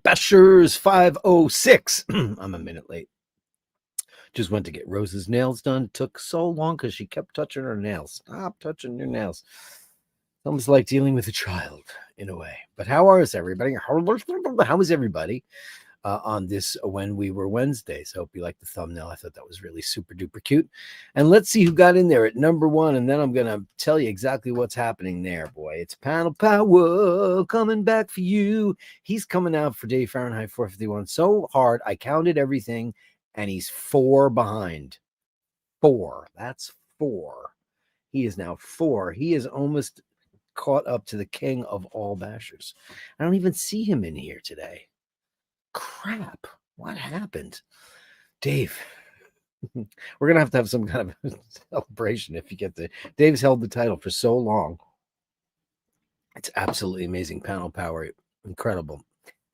Bashers 506. I'm a minute late. Just went to get Rose's nails done. Took so long because she kept touching her nails. Stop touching your nails. Almost like dealing with a child in a way. But how is everybody? How is everybody on this When We Were Wednesdays? Hope you like the thumbnail. I thought that was really super duper cute. And let's see who got in there at number one. And then I'm going to tell you exactly what's happening there, boy. It's Panel Power coming back for you. He's coming out for day Fahrenheit 451 so hard. I counted everything and he's 4 behind. 4. That's 4. He is now 4. He is almost caught up to the king of all bashers. I don't even see him in here today. Crap. What happened? Dave, we're going to have some kind of celebration if you get the... Dave's held the title for so long. It's absolutely amazing. Panel Power. Incredible.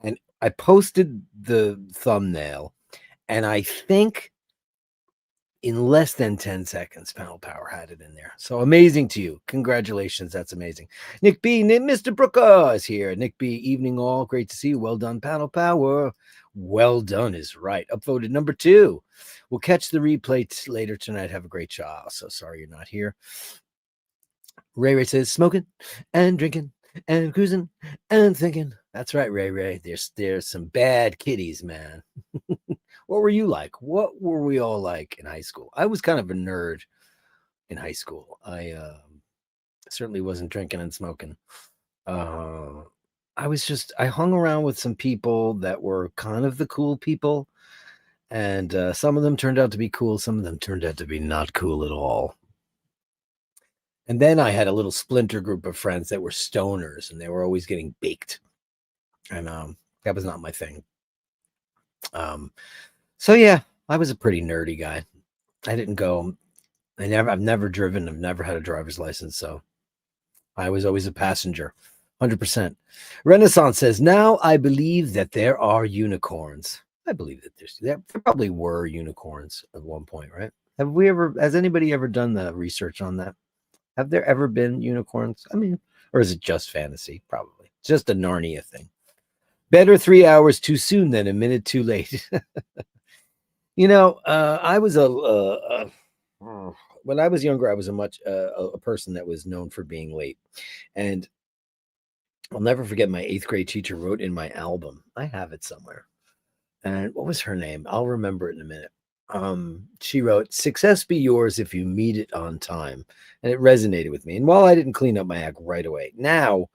And I posted the thumbnail, and I think in less than 10 seconds, Panel Power had it in there. So amazing to you. Congratulations. That's amazing. Nick B, Mr. Brooker is here. Nick B, evening all. Great to see you. Well done, Panel Power. Well done is right. Upvoted number 2. We'll catch the replay later tonight. Have a great job. So sorry you're not here. Ray Ray says, smoking and drinking and cruising and thinking. That's right, Ray Ray. There's some bad kitties, man. What were you like? What were we all like in high school? I was kind of a nerd in high school. I certainly wasn't drinking and smoking. I hung around with some people that were kind of the cool people. And some of them turned out to be cool. Some of them turned out to be not cool at all. And then I had a little splinter group of friends that were stoners, and they were always getting baked. And that was not my thing. So yeah, I was a pretty nerdy guy. I didn't go. I've never driven. I've never had a driver's license, so I was always a passenger, 100%. Renaissance says, now I believe that there are unicorns. I believe that there probably were unicorns at one point, right? Has anybody ever done the research on that? Have there ever been unicorns? I mean, or is it just fantasy? Probably. It's just a Narnia thing. Better 3 hours too soon than a minute too late. You know, I was when I was younger, I was a person that was known for being late. And I'll never forget my 8th grade teacher wrote in my album. I have it somewhere. And what was her name? I'll remember it in a minute. She wrote, success be yours if you meet it on time. And it resonated with me. And while I didn't clean up my act right away, now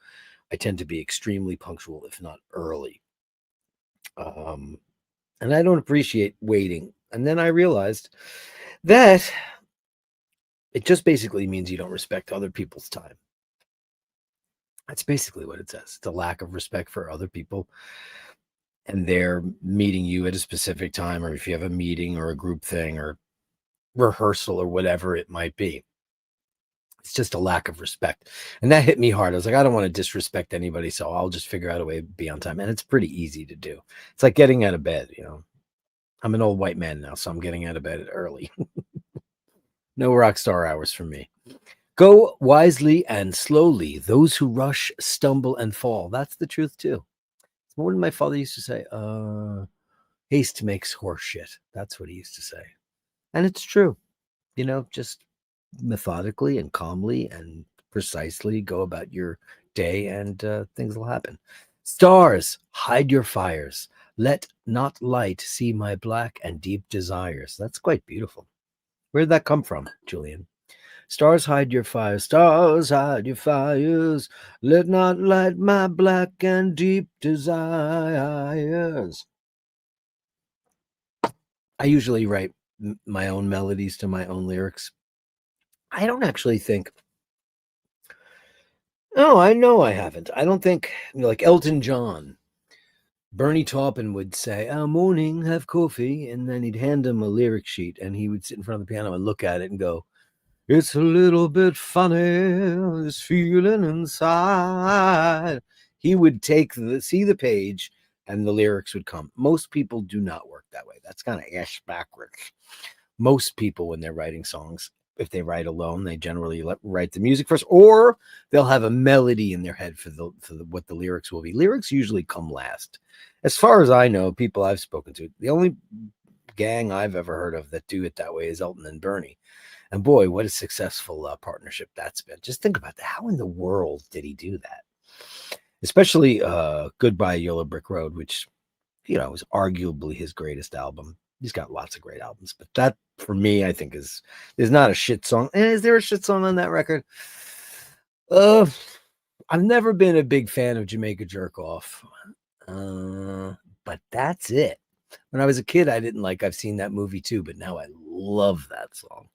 I tend to be extremely punctual, if not early. And I don't appreciate waiting. And then I realized that it just basically means you don't respect other people's time. That's basically what it says. It's a lack of respect for other people. And they're meeting you at a specific time, or if you have a meeting or a group thing or rehearsal or whatever it might be. It's just a lack of respect. And that hit me hard. I was like, I don't want to disrespect anybody, so I'll just figure out a way to be on time. And it's pretty easy to do. It's like getting out of bed, you know. I'm an old white man now, so I'm getting out of bed early. No rock star hours for me. Go wisely and slowly. Those who rush stumble and fall. That's the truth too. What did my father used to say? Haste makes horse shit. That's what he used to say. And it's true. You know, just methodically and calmly and precisely go about your day, and things will happen. Stars, hide your fires. Let not light see my black and deep desires. That's quite beautiful. Where did that come from, Julian? Stars, hide your fires. Stars, hide your fires. Let not light my black and deep desires. I usually write my own melodies to my own lyrics. I don't actually think... Oh, I know I haven't. I don't think... Like Elton John. Bernie Taupin would say, morning, have coffee. And then he'd hand him a lyric sheet. And he would sit in front of the piano and look at it and go, it's a little bit funny, this feeling inside. He would see the page, and the lyrics would come. Most people do not work that way. That's kind of ash backwards. Most people, when they're writing songs, if they write alone, they generally write the music first, or they'll have a melody in their head for what the lyrics will be. Lyrics usually come last. As far as I know, people I've spoken to, the only gang I've ever heard of that do it that way is Elton and Bernie. And boy, what a successful partnership that's been. Just think about that. How in the world did he do that? Especially Goodbye Yellow Brick Road, which, is arguably his greatest album. He's got lots of great albums, but that for me, I think there's not a shit song. And is there a shit song on that record? I've never been a big fan of Jamaica Jerk Off. But that's it. When I was a kid, I didn't like. I've seen that movie too, but now I love that song.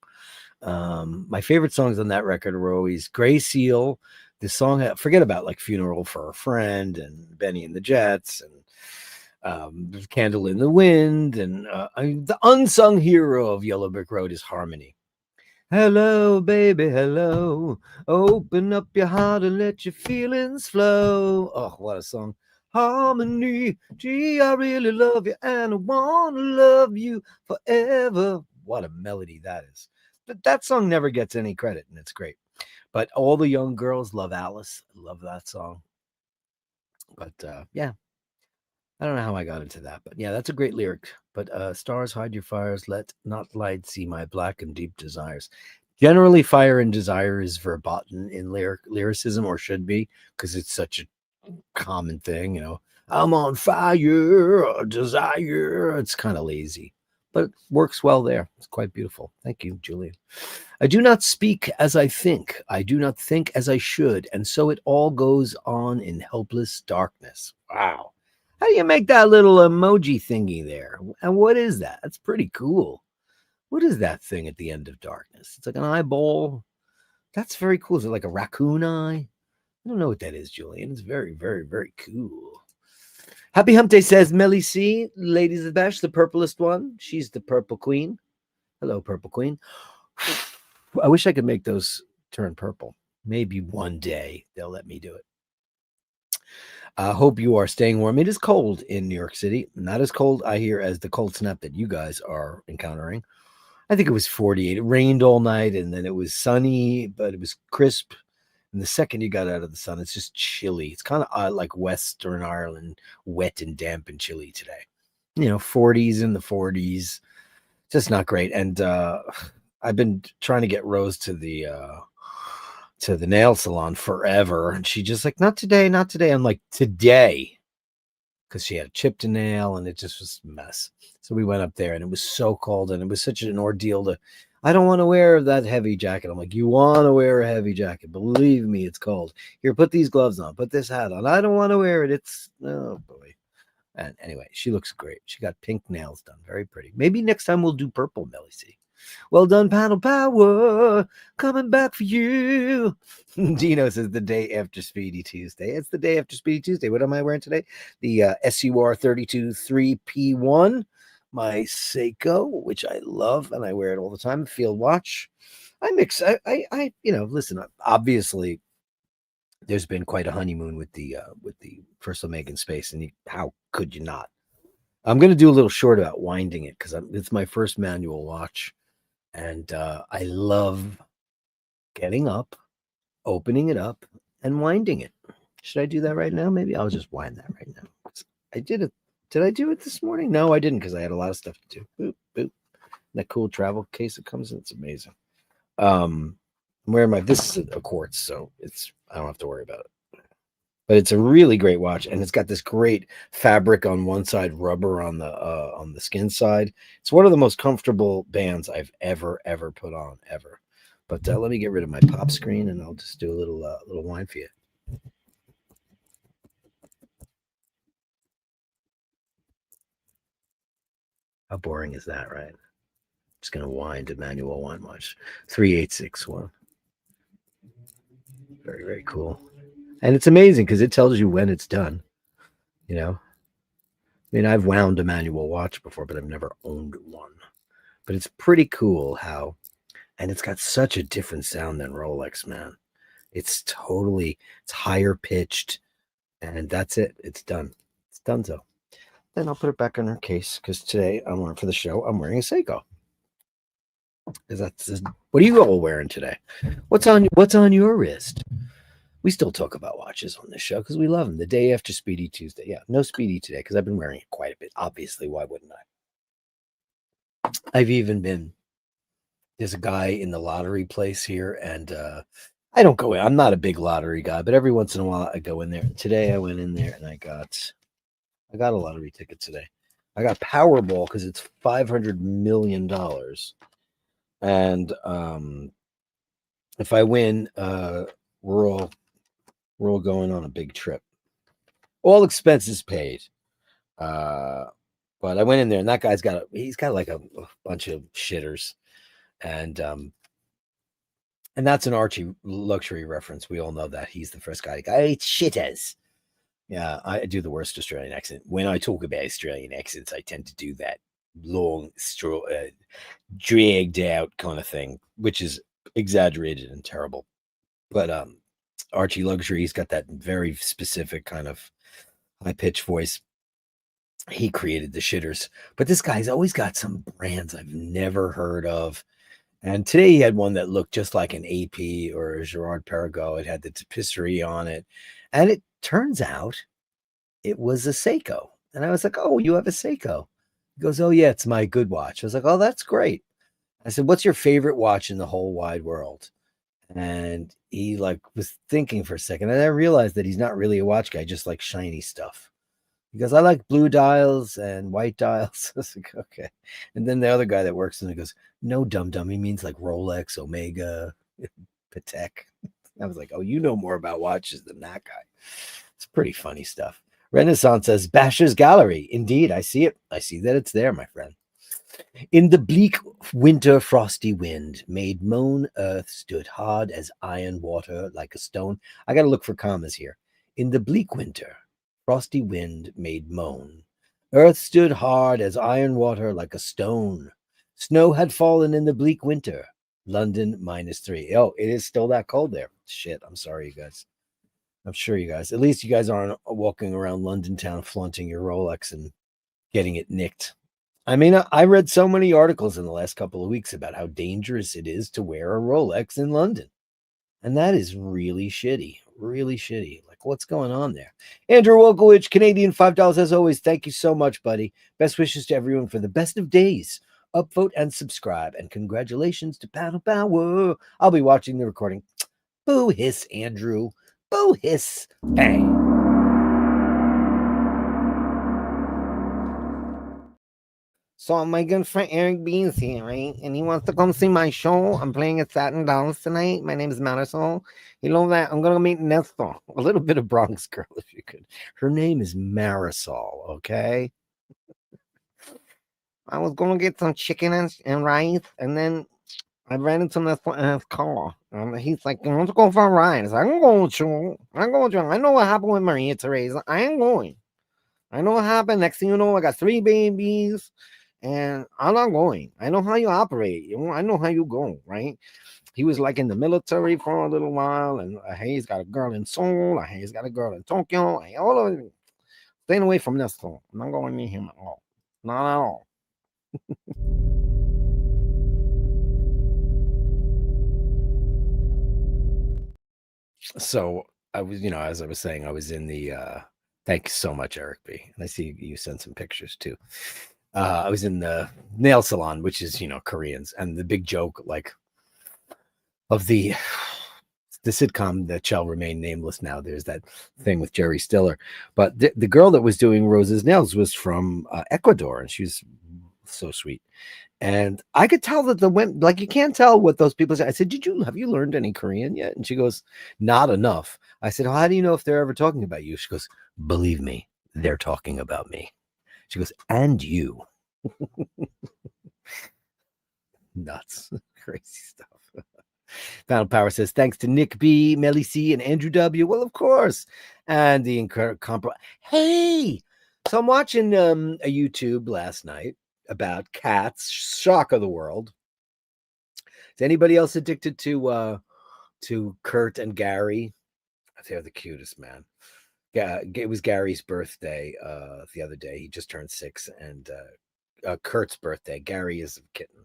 My favorite songs on that record were always Gray Seal, the song forget about like Funeral for a Friend and Benny and the Jets and Candle in the Wind, and the unsung hero of Yellow Brick Road is Harmony. Hello, baby, hello. Open up your heart and let your feelings flow. Oh, what a song. Harmony, gee, I really love you and I want to love you forever. What a melody that is. But that song never gets any credit, and it's great. But all the young girls love Alice. I love that song. But yeah, I don't know how I got into that. But yeah, that's a great lyric. But stars, hide your fires. Let not light see my black and deep desires. Generally, fire and desire is verboten in lyricism, or should be, because it's such a common thing, I'm on fire, desire. It's kind of lazy, but it works well there. It's quite beautiful. Thank you, Julian. I do not speak as I think. I do not think as I should. And so it all goes on in helpless darkness. Wow. How do you make that little emoji thingy there? And what is that? That's pretty cool. What is that thing at the end of darkness? It's like an eyeball. That's very cool. Is it like a raccoon eye? I don't know what that is, Julian. It's very, very, very cool. Happy Hump Day says Melly C, Ladies of the Bash, the purplest one. She's the purple queen. Hello, purple queen. I wish I could make those turn purple. Maybe one day they'll let me do it. I hope you are staying warm. It is cold in New York City. Not as cold, I hear, as the cold snap that you guys are encountering. I think it was 48. It rained all night, and then it was sunny, but it was crisp. And the second you got out of the sun, it's just chilly. It's kind of like Western Ireland, wet and damp and chilly today. 40s in the 40s. Just not great. And I've been trying to get Rose to the nail salon forever. And she just like, not today, not today. I'm like, today. Because she had chipped a nail and it just was a mess. So we went up there and it was so cold and it was such an ordeal I don't want to wear that heavy jacket. I'm like, you want to wear a heavy jacket. Believe me, it's cold. Here, put these gloves on. Put this hat on. I don't want to wear it. Oh, boy. And anyway, she looks great. She got pink nails done. Very pretty. Maybe next time we'll do purple, Melly C. Well done, Panel Power. Coming back for you. Dino says the day after Speedy Tuesday. It's the day after Speedy Tuesday. What am I wearing today? The SUR 323P1. My Seiko, which I love, and I wear it all the time. Field watch. I mix. Listen. Obviously, there's been quite a honeymoon with the First Omega Space, and how could you not? I'm going to do a little short about winding it because it's my first manual watch, and I love getting up, opening it up, and winding it. Should I do that right now? Maybe I'll just wind that right now. I did it. Did I do it this morning? No, I didn't because I had a lot of stuff to do. Boop, boop. That cool travel case that comes in, it's amazing. I'm wearing this is a quartz, so I don't have to worry about it. But it's a really great watch, and it's got this great fabric on one side, rubber on the skin side. It's one of the most comfortable bands I've ever put on, ever. But let me get rid of my pop screen, and I'll just do a little wine for you. How boring is that, right? I'm just going to wind a manual wine watch. 3861. Very, very cool. And it's amazing because it tells you when it's done. I mean, I've wound a manual watch before, but I've never owned one. But it's pretty cool and it's got such a different sound than Rolex, man. It's higher pitched, and that's it. It's done. It's done. So then I'll put it back in her case because today for the show, I'm wearing a Seiko. Because what are you all wearing today? What's on your wrist? We still talk about watches on this show because we love them. The day after Speedy Tuesday. Yeah, no Speedy today because I've been wearing it quite a bit. Obviously, why wouldn't I? I've even been, there's a guy in the lottery place here, and I don't go in. I'm not a big lottery guy, but every once in a while I go in there. Today I went in there and I got a lottery ticket today. I got Powerball because it's $500 million. And if I win, we're all going on a big trip. All expenses paid. But I went in there and that guy's he's got like a bunch of shitters. And that's an Archie luxury reference. We all know that. He's the first guy. I eat shitters. Yeah, I do the worst Australian accent. When I talk about Australian accents, I tend to do that long, dragged out kind of thing, which is exaggerated and terrible. But Archie Luxury, he's got that very specific kind of high pitched voice. He created the shitters, but this guy's always got some brands I've never heard of. And today he had one that looked just like an AP or a Gerard Perregaux. It had the tapisserie on it. And it turns out it was a Seiko. And I was like, oh, you have a Seiko? He goes, oh, yeah, it's my good watch. I was like, oh, that's great. I said, what's your favorite watch in the whole wide world? And he was thinking for a second. And I realized that he's not really a watch guy, just like shiny stuff. Because I like blue dials and white dials. I was like, okay. And then the other guy that works in it goes, no, dum-dum. He means like Rolex, Omega, Patek. I was like, oh, you know more about watches than that guy. It's pretty funny stuff. Renaissance says, Basher's Gallery. Indeed, I see it. I see that it's there, my friend. In the bleak winter frosty wind, made moan earth stood hard as iron water like a stone. I got to look for commas here. In the bleak winter, frosty wind made moan. Earth stood hard as iron water like a stone. Snow had fallen in the bleak winter. London -3. Oh, it is still that cold there. Shit, I'm sorry, you guys. I'm sure you guys, at least you guys aren't walking around London town flaunting your Rolex and getting it nicked. I mean, I read so many articles in the last couple of weeks about how dangerous it is to wear a Rolex in London. And that is really shitty. Really shitty. Like, what's going on there? Andrew Wolkowicz, Canadian $5 as always. Thank you so much, buddy. Best wishes to everyone for the best of days. Upvote and subscribe. And congratulations to Paddle Power. I'll be watching the recording. Boo hiss, Andrew. Boo hiss. Bang. So my good friend Eric B is here, right? And he wants to come see my show. I'm playing at Satin Dolls tonight. My name is Marisol. You know that I'm gonna meet Nestor, a little bit of Bronx girl, if you could. Her name is Marisol. Okay. I was gonna get some chicken and rice, and then I ran into Nestor in his car. And he's like, "You want to go for a ride?" I said, "I'm going to. I'm going to. I know what happened with Maria Teresa. I ain't going. I know what happened. Next thing you know, I got 3 babies. And I'm not going. I know how you operate. I know how you go, right? He was like in the military for a little while, and he's got a girl in Seoul. He's got a girl in Tokyo. All of it. Staying away from this one. I'm not going near him at all. Not at all. So I was, as I was saying, I was in the thanks so much, Eric B. And I see you sent some pictures too. I was in the nail salon, which is, Koreans, and the big joke, of the sitcom that shall remain nameless now. There's that thing with Jerry Stiller, but the girl that was doing Rose's nails was from Ecuador, and she's so sweet. And I could tell that the women, like, you can't tell what those people say. I said, have you learned any Korean yet? And she goes, not enough. I said, well, how do you know if they're ever talking about you? She goes, believe me, they're talking about me. She goes, and you. Nuts. Crazy stuff. Final Power says, thanks to Nick B, Melly C, and Andrew W. Well, of course. And the incredible. Hey! So I'm watching a YouTube last night about cats. Shock of the world. Is anybody else addicted to Kurt and Gary? They're the cutest, man. Yeah, it was Gary's birthday the other day. He just turned 6, and Kurt's birthday. Gary is a kitten.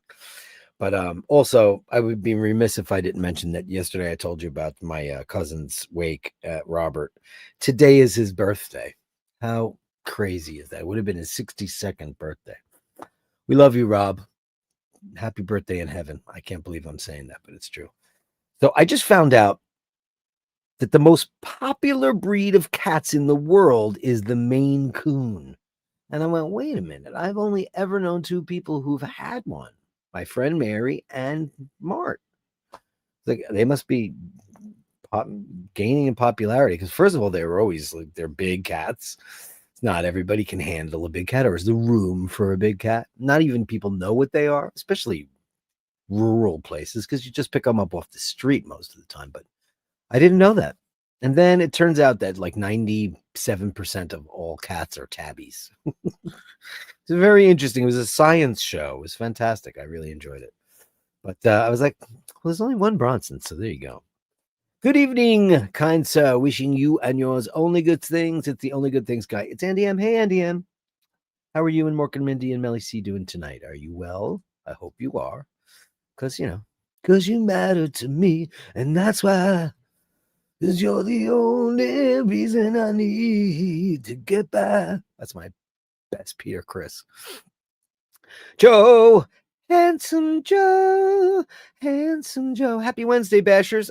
But also, I would be remiss if I didn't mention that yesterday I told you about my cousin's wake at Robert. Today is his birthday. How crazy is that? It would have been his 62nd birthday. We love you, Rob. Happy birthday in heaven. I can't believe I'm saying that, but it's true. So I just found out that the most popular breed of cats in the world is the Maine Coon. And I went, wait a minute. I've only ever known two people who've had one, my friend Mary and Mart. Like, they must be gaining in popularity because, first of all, they were always like, they're big cats. Not everybody can handle a big cat, or is the room for a big cat. Not even people know what they are, especially rural places, because you just pick them up off the street most of the time. But I didn't know that. And then it turns out that like 97% of all cats are tabbies. It's very interesting. It was a science show. It was fantastic. I really enjoyed it. But I was like, well, there's only one Bronson, so there you go. Good evening, kind sir. Wishing you and yours only good things. It's the Only Good Things guy. It's Andy M. Hey, Andy M. How are you and Mork and Mindy and Melly C doing tonight? Are you well? I hope you are. Because, because you matter to me, and that's why. Because you're the only reason I need to get by. That's my best Peter Chris. Joe, handsome Joe, handsome Joe. Happy Wednesday, Bashers.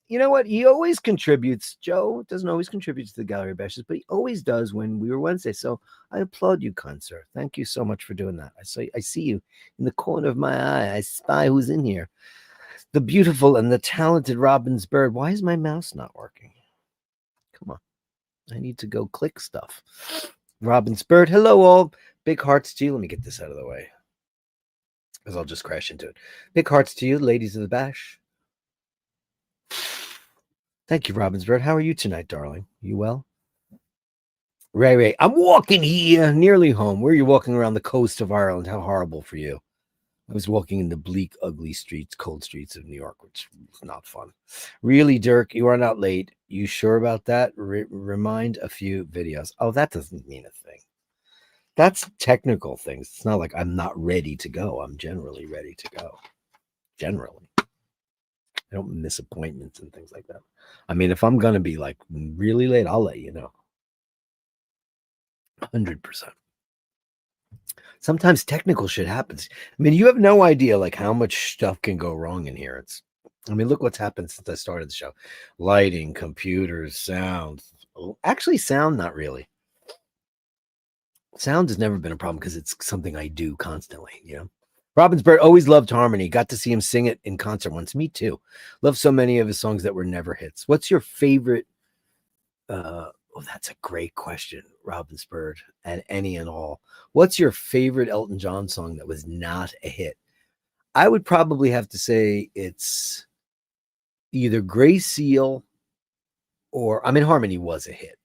You know what? He always contributes. Joe doesn't always contribute to the Gallery of Bashtards, but he always does when we were Wednesday. So I applaud you, kind sir. Thank you so much for doing that. I see you in the corner of my eye. I spy who's in here. The beautiful and the talented Robin's Bird. Why is my mouse not working? Come on. I need to go click stuff. Robin's Bird. Hello, all. Big hearts to you. Let me get this out of the way, because I'll just crash into it. Big hearts to you, ladies of the bash. Thank you, Robin's Bird. How are you tonight, darling? You well? Ray, I'm walking here, nearly home. Where are you walking around the coast of Ireland? How horrible for you. I was walking in the bleak, ugly streets, cold streets of New York, which was not fun. Really, Dirk, you are not late. You sure about that? Remind a few videos. Oh, that doesn't mean a thing. That's technical things. It's not like I'm not ready to go. I'm generally ready to go. Generally. I don't miss appointments and things like that. I mean, if I'm going to be like really late, I'll let you know. 100%. Sometimes technical shit happens. I mean, you have no idea like how much stuff can go wrong in here. Look what's happened since I started the show. Lighting, computers, sound. Actually, sound, not really. Sound has never been a problem because it's something I do constantly, Robin's Bird always loved harmony. Got to see him sing it in concert once. Me too. Love so many of his songs that were never hits. What's your favorite? That's a great question, Robin's Bird, and any and all. What's your favorite Elton John song that was not a hit? I would probably have to say it's either Gray Seal or, Harmony was a hit.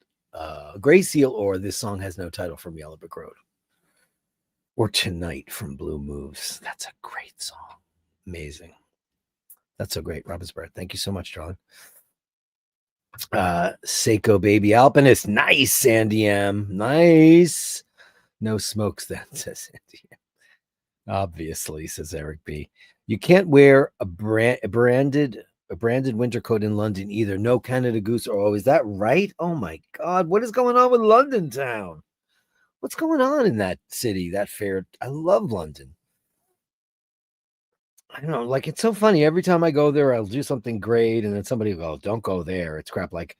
Gray Seal or This Song Has No Title from Yellow Brick Road. Or Tonight from Blue Moves. That's a great song. Amazing. That's so great, Robin's Bird. Thank you so much, darling. Seiko Baby Alpinist. Nice, Sandy M. Nice. No smokes then, says Sandy M. Obviously, says Eric B. You can't wear a branded winter coat in London either. No Canada Goose. Oh, is that right? Oh my God. What is going on with London town? What's going on in that city, that fair? I love London. I don't know. Like, it's so funny. Every time I go there, I'll do something great. And then somebody will go, don't go there. It's crap. Like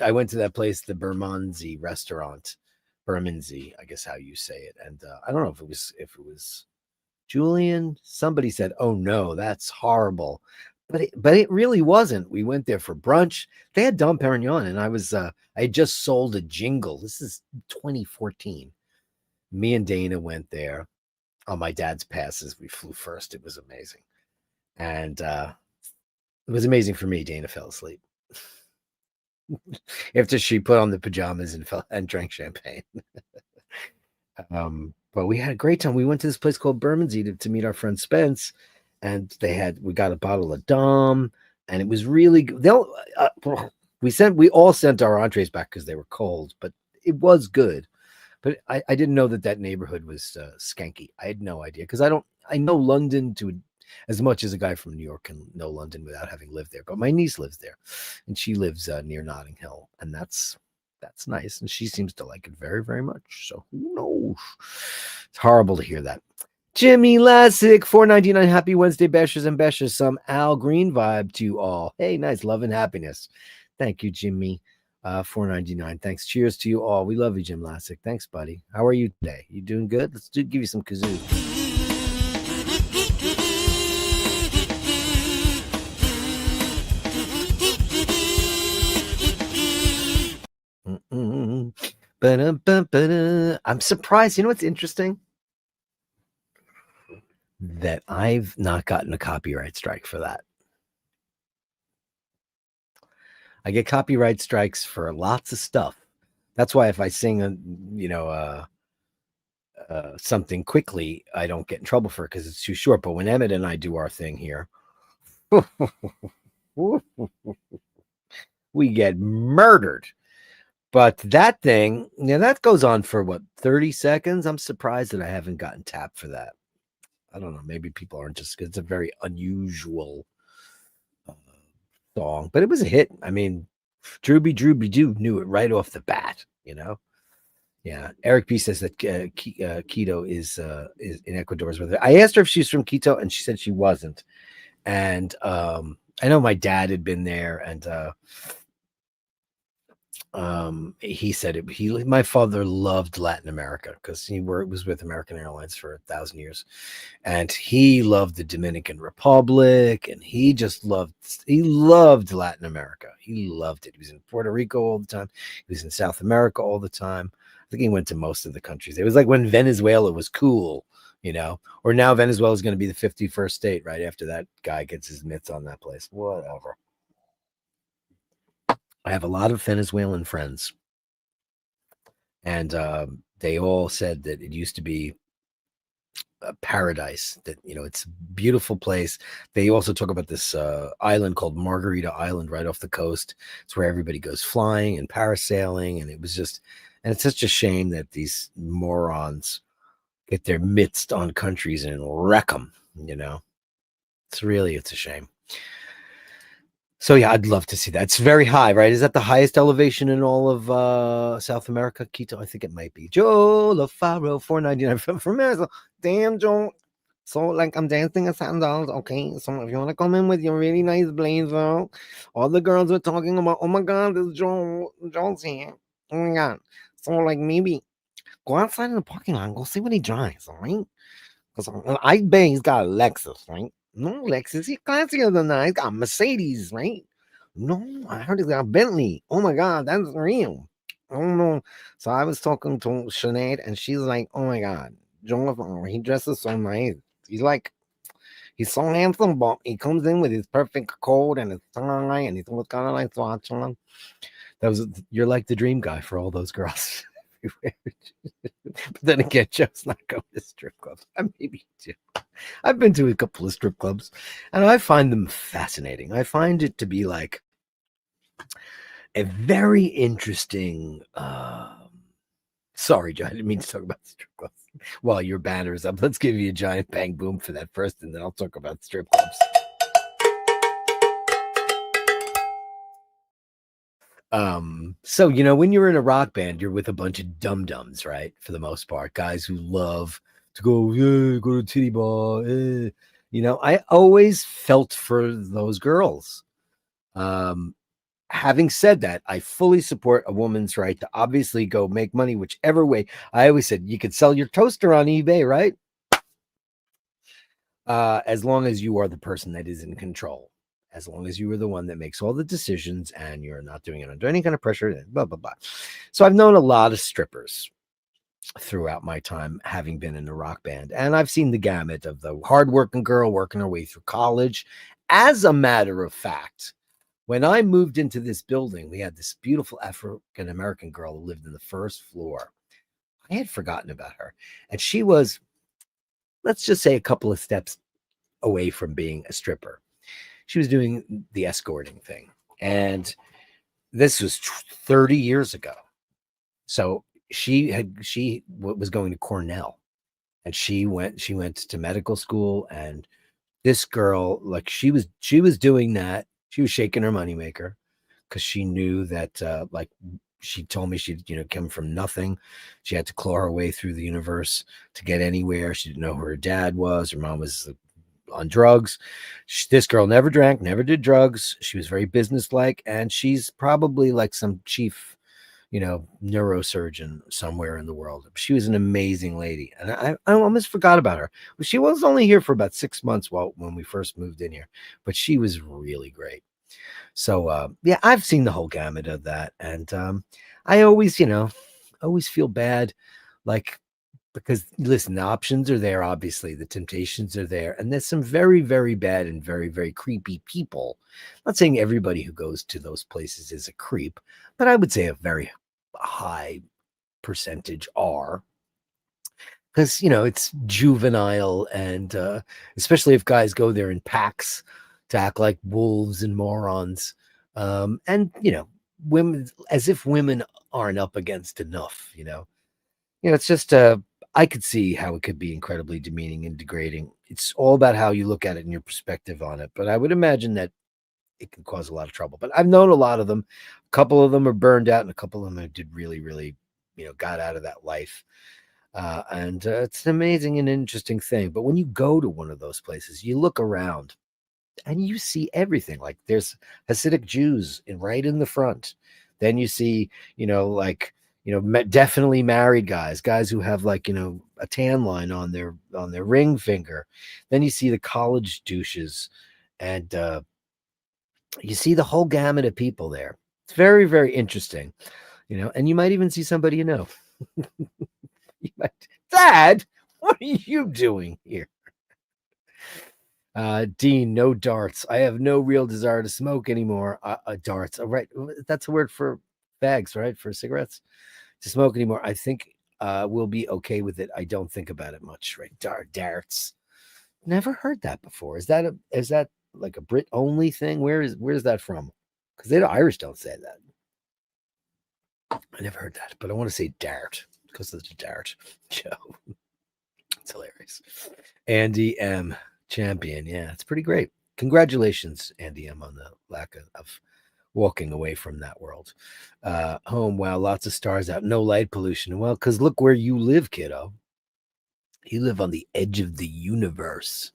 I went to that place, the Bermondsey restaurant, Bermondsey, I guess how you say it. And I don't know if it was Julian. Somebody said, oh no, that's horrible. But it really wasn't. We went there for brunch. They had Dom Perignon, and I had just sold a jingle. This is 2014. Me and Dana went there on my dad's passes. We flew first. It was amazing. And it was amazing for me. Dana fell asleep after she put on the pajamas and drank champagne. But we had a great time. We went to this place called Bermondsey to meet our friend Spence, and we got a bottle of Dom, and it was really good. We all sent our entrees back because they were cold, but it was good. But I didn't know that neighborhood was skanky. I had no idea because I know London as much as a guy from New York can know London without having lived there. But my niece lives there, and she lives near Notting Hill, and that's nice. And she seems to like it very, very much. So who knows? It's horrible to hear that. Jimmy Lassick, $4.99. Happy Wednesday, Bashers and Bashers. Some Al Green vibe to you all. Hey, nice. Love and happiness. Thank you, Jimmy. $4.99. Thanks. Cheers to you all. We love you, Jim Lassick. Thanks, buddy. How are you today? You doing good? Let's give you some kazoo. I'm surprised. You know what's interesting? That I've not gotten a copyright strike for that. I get copyright strikes for lots of stuff. That's why if I sing something quickly, I don't get in trouble for it because it's too short. But when Emmett and I do our thing here, we get murdered. But that thing, that goes on for what, 30 seconds? I'm surprised that I haven't gotten tapped for that. I don't know. Maybe people aren't just, it's a very unusual song, but it was a hit. I mean, Drooby Doo knew it right off the bat, Yeah. Eric P says that Quito is in Ecuador's with her. I asked her if she's from Quito, and she said she wasn't. And I know my dad had been there, and he said my father loved Latin America because he was with American Airlines for 1,000 years, and he loved the Dominican Republic, and he loved Latin America. He loved it. He was in Puerto Rico all the time. He was in South America all the time. I think he went to most of the countries. It was like when Venezuela was cool, or now Venezuela is going to be the 51st state right after that guy gets his mitts on that place. Whatever. I have a lot of Venezuelan friends, and they all said that it used to be a paradise, that, it's a beautiful place. They also talk about this island called Margarita Island right off the coast. It's where everybody goes flying and parasailing, and it's such a shame that these morons get their mitts on countries and wreck them, It's a shame. So yeah, I'd love to see that. It's very high, right? Is that the highest elevation in all of South America? Quito, I think it might be. Joe LaFaro, $4.99 from Arizona. Damn, Joe. So like I'm dancing at $7. Okay, so if you want to come in with your really nice blazer, all the girls were talking about, oh my God, this Joel's here. Oh my God. So like maybe go outside in the parking lot and go see what he drives, all right? Because I bet he's got a Lexus, right? No, Lexus, he's classier than that. He's got Mercedes, right? No, I heard he's got Bentley. Oh my God, that's real. I don't know. So I was talking to Sinead, and she's like, oh my God, Jonathan, he dresses so nice. He's so handsome, but he comes in with his perfect coat and his tie, and he's always got a nice watch on. You're like the dream guy for all those girls. But then again, Joe's not going to strip clubs. I maybe do. I've been to a couple of strip clubs, and I find them fascinating. I find it to be like a very interesting. Sorry, Joe, I didn't mean to talk about strip clubs. While your banner is up, let's give you a giant bang boom for that first, and then I'll talk about strip clubs. So when you're in a rock band, you're with a bunch of dum-dums, right? For the most part, guys who love to go to titty bar. I always felt for those girls. Having said that, I fully support a woman's right to obviously go make money whichever way. I always said you could sell your toaster on eBay, right? As long as you are the person that is in control. As long as you are the one that makes all the decisions and you're not doing it under any kind of pressure, blah, blah, blah. So I've known a lot of strippers throughout my time having been in a rock band. And I've seen the gamut of the hardworking girl working her way through college. As a matter of fact, when I moved into this building, we had this beautiful African-American girl who lived in the first floor. I had forgotten about her. And she was, let's just say, a couple of steps away from being a stripper. She was doing the escorting thing. And this was 30 years ago. So she was going to Cornell, and she went to medical school, and This girl, like she was doing that. She was shaking her moneymaker because she knew that like she told me she'd come from nothing. She had to claw her way through the universe to get anywhere. She didn't know who her dad was. Her mom was on drugs. This girl never drank, never did drugs. She was very businesslike, and she's probably like some chief, neurosurgeon somewhere in the world. She was an amazing lady, and I almost forgot about her. She was only here for about 6 months when we first moved in here, but she was really great. So yeah, I've seen the whole gamut of that, and I always, always feel bad, like because listen, the options are there. Obviously, the temptations are there, and there's some very, very bad and very, very creepy people. I'm not saying everybody who goes to those places is a creep, but I would say a very high percentage are, because it's juvenile, and especially if guys go there in packs to act like wolves and morons, and women, as if women aren't up against enough. It's just I could see how it could be incredibly demeaning and degrading. It's all about how you look at it and your perspective on it, but I would imagine that it can cause a lot of trouble. But I've known a lot of them. A couple of them are burned out, and a couple of them did really, really, got out of that life. And it's an amazing and interesting thing. But when you go to one of those places, you look around and you see everything. Like there's Hasidic Jews right in the front. Then you see, like, definitely married guys who have like, a tan line on their ring finger. Then you see the college douches, and you see the whole gamut of people there. It's very, very interesting, and you might even see somebody You might, Dad, what are you doing here? Dean, no darts. I have no real desire to smoke anymore. Darts. All right. That's a word for bags, right? For cigarettes. To smoke anymore. I think we'll be okay with it. I don't think about it much, right? Darts. Never heard that before. Is that like a Brit only thing? Where's that from? Because the Irish don't say that. I never heard that, but I want to say dart because of the dart show. It's hilarious. Andy M. Champion. Yeah, it's pretty great. Congratulations, Andy M, on the lack of walking away from that world. Home, wow, lots of stars out, no light pollution. Well, because look where you live, kiddo. You live on the edge of the universe.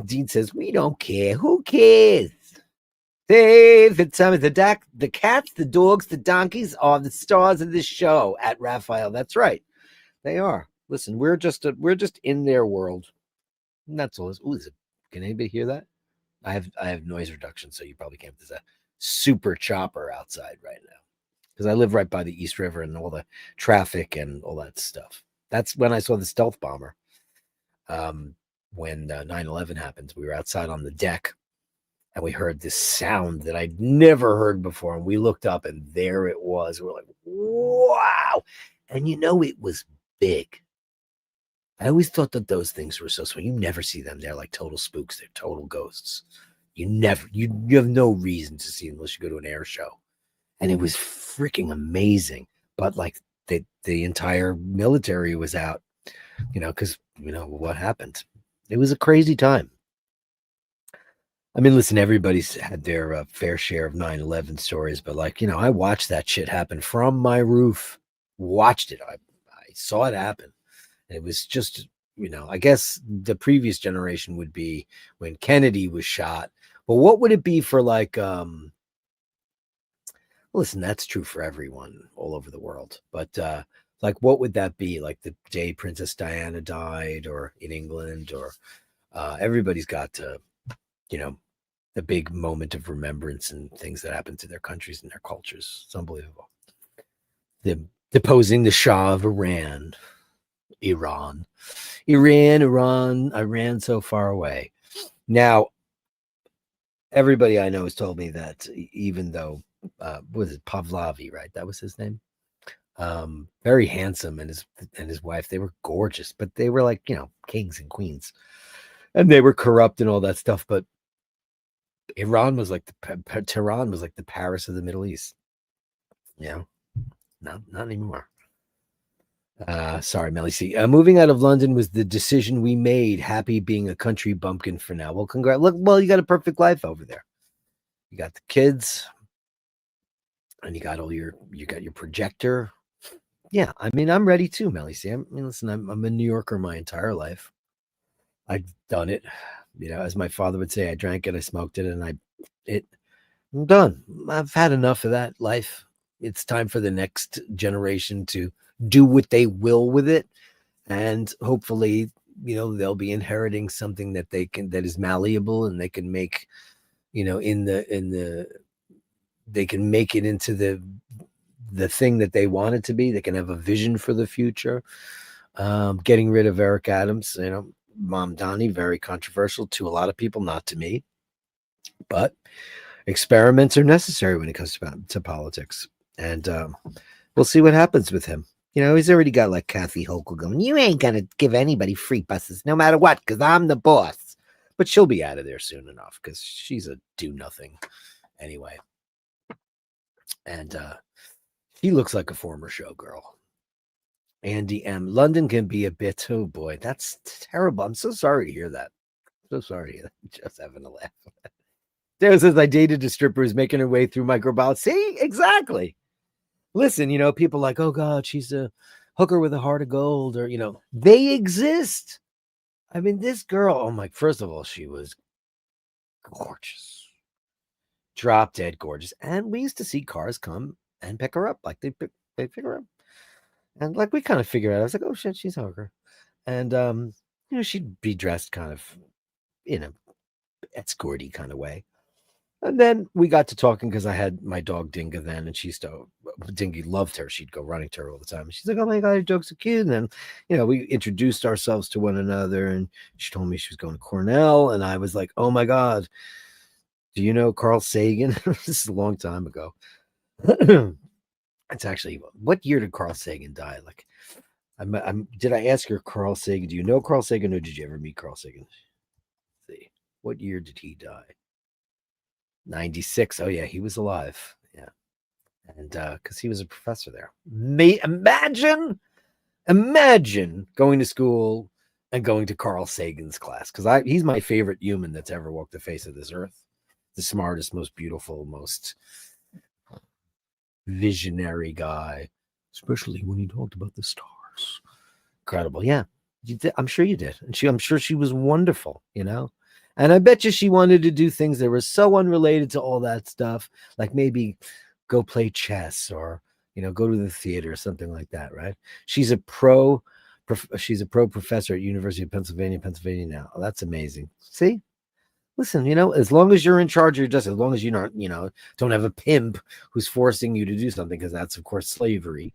Dean says, we don't care. Who cares? David, the cats, the dogs, the donkeys are the stars of this show at Raphael. That's right. They are. Listen, we're just in their world. And that's all. Can anybody hear that? I have noise reduction, so you probably can't. There's a super chopper outside right now because I live right by the East River and all the traffic and all that stuff. That's when I saw the stealth bomber. When 9/11 happened, we were outside on the deck and we heard this sound that I'd never heard before. And we looked up and there it was. We're like, wow. And it was big. I always thought that those things were so small. You never see them. They're like total spooks. They're total ghosts. You have no reason to see them unless you go to an air show. And it was freaking amazing. But like the entire military was out, because what happened. It was a crazy time. I mean, listen, everybody's had their fair share of 9/11 stories, but like, I watched that shit happen from my roof. Watched it. I saw it happen. It was just, I guess the previous generation would be when Kennedy was shot. But what would it be for like, listen, that's true for everyone all over the world. But like, what would that be? Like the day Princess Diana died, or in England, or everybody's got to, the big moment of remembrance and things that happened to their countries and their cultures. It's unbelievable. The deposing the Shah of Iran, Iran, so far away. Now, everybody I know has told me that even though, was it Pavlovi, right? That was his name. Very handsome, and his wife, they were gorgeous, but they were like, kings and queens, and they were corrupt and all that stuff. But Tehran was like the Paris of the Middle East. Not anymore. Sorry, Melly C. Moving out of London was the decision we made. Happy being a country bumpkin for now. Well, congrats. Look, well, you got a perfect life over there. You got the kids, and you got your projector. Yeah, I mean, I'm ready too, Melly C. I mean, listen, I'm a New Yorker my entire life. I've done it. As my father would say, I drank it, I smoked it, and I'm done. I've had enough of that life. It's time for the next generation to do what they will with it. And hopefully, they'll be inheriting something that that is malleable, and they can make, they can make it into the thing that they want it to be. They can have a vision for the future. Getting rid of Eric Adams, Mom Donnie, very controversial to a lot of people, not to me, but experiments are necessary when it comes to politics. And we'll see what happens with him. He's already got like Kathy Hochul going, you ain't going to give anybody free buses no matter what, because I'm the boss. But she'll be out of there soon enough because she's a do nothing anyway. And he looks like a former showgirl. Andy M. London can be a bit, oh boy, that's terrible. I'm so sorry to hear that. So sorry. Just having a laugh. There says, I dated a stripper who's making her way through microbiology. See, exactly. Listen, people like, oh God, she's a hooker with a heart of gold, or, they exist. I mean, this girl, oh my, first of all, she was gorgeous. Drop dead gorgeous. And we used to see cars come and pick her up. Like they pick her up. And like we kind of figured out, I was like, oh shit, she's a hooker. And she'd be dressed kind of in a escorty kind of way. And then we got to talking because I had my dog Dinga then, and Dingy loved her. She'd go running to her all the time. And she's like, oh my God, your dog's so cute. And then, we introduced ourselves to one another, and she told me she was going to Cornell. And I was like, oh my God, do you know Carl Sagan? This is a long time ago. It's actually, what year did Carl Sagan die? Like, did I ask her, Carl Sagan, do you know Carl Sagan, or did you ever meet Carl Sagan? Let's see, what year did he die? 96. Oh yeah, he was alive. Yeah. And because he was a professor there. Imagine going to school and going to Carl Sagan's class, because he's my favorite human that's ever walked the face of this earth. The smartest, most beautiful, most visionary guy, especially when he talked about the stars. Incredible. Yeah. I'm sure you did. And I'm sure she was wonderful, And I bet you she wanted to do things that were so unrelated to all that stuff, like maybe go play chess or, go to the theater or something like that, right? She's a pro professor at University of Pennsylvania now. Oh, that's amazing. See? Listen, as long as you're in charge of your justice, as long as you don't have a pimp who's forcing you to do something, because that's, of course, slavery.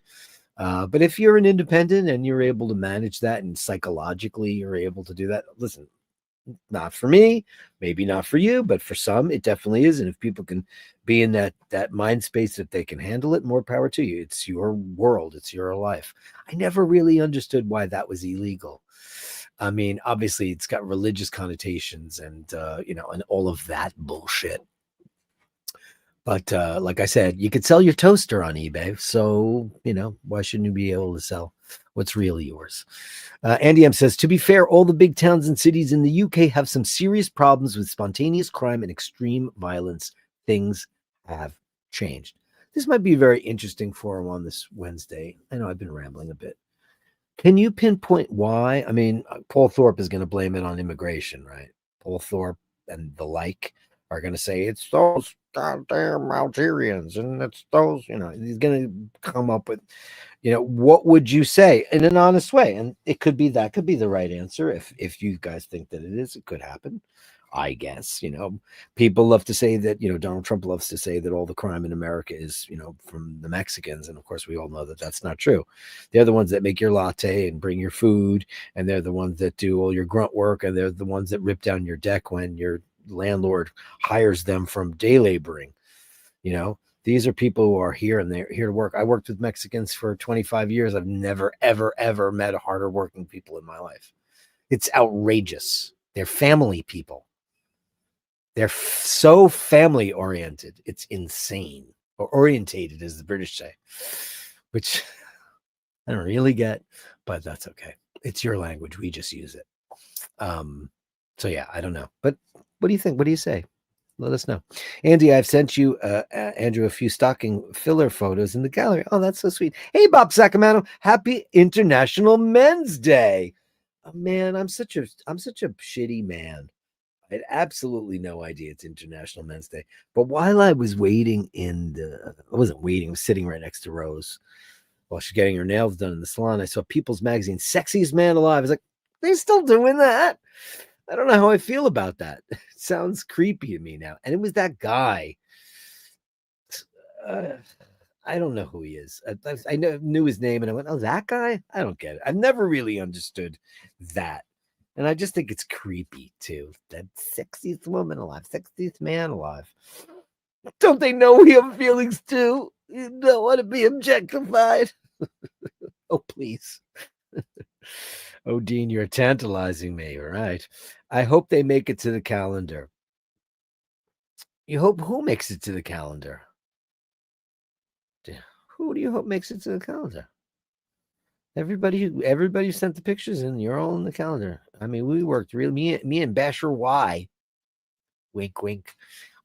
But if you're an independent and you're able to manage that, and psychologically you're able to do that, listen, not for me, maybe not for you, but for some it definitely is. And if people can be in that mind space that they can handle it, more power to you. It's your world, it's your life. I never really understood why that was illegal. I mean, obviously it's got religious connotations and and all of that bullshit. But like I said, you could sell your toaster on eBay. So, why shouldn't you be able to sell what's really yours? Andy M says, to be fair, all the big towns and cities in the UK have some serious problems with spontaneous crime and extreme violence. Things have changed. This might be a very interesting forum on this Wednesday. I know I've been rambling a bit. Can you pinpoint why? I mean, Paul Thorpe is going to blame it on immigration, right? Paul Thorpe and the like are going to say it's those goddamn Algerians and it's those, he's going to come up with, what would you say in an honest way? And it could be the right answer. If you guys think that it is, it could happen. I guess, people love to say that, Donald Trump loves to say that all the crime in America is, from the Mexicans. And of course, we all know that that's not true. They're the ones that make your latte and bring your food. And they're the ones that do all your grunt work. And they're the ones that rip down your deck when your landlord hires them from day laboring. These are people who are here and they're here to work. I worked with Mexicans for 25 years. I've never, ever, ever met harder working people in my life. It's outrageous. They're family people. They're so family oriented. It's insane. Or orientated, as the British say, which I don't really get, but that's okay. It's your language. We just use it. So yeah, I don't know. But what do you think? What do you say? Let us know. Andy, I've sent you, Andrew, a few stocking filler photos in the gallery. Oh, that's so sweet. Hey, Bob Sacamano, happy International Men's Day. Oh, man, I'm such a shitty man. I had absolutely no idea it's International Men's Day. But while I was waiting I wasn't waiting, I was sitting right next to Rose while she's getting her nails done in the salon. I saw People's Magazine, Sexiest Man Alive. I was like, they're still doing that? I don't know how I feel about that. It sounds creepy to me now. And it was that guy. Uh, I don't know who he is. I knew his name and I went, oh, that guy? I don't get it. I've never really understood that. And I just think it's creepy too. That sexiest woman alive, sexiest man alive. Don't they know we have feelings too? You don't want to be objectified. Oh, please. Oh, Dean, you're tantalizing me. All right. I hope they make it to the calendar. You hope who makes it to the calendar? Who do you hope makes it to the calendar? Everybody who sent the pictures in, you're all in the calendar. I mean, we worked really, me and Basher Y, wink, wink.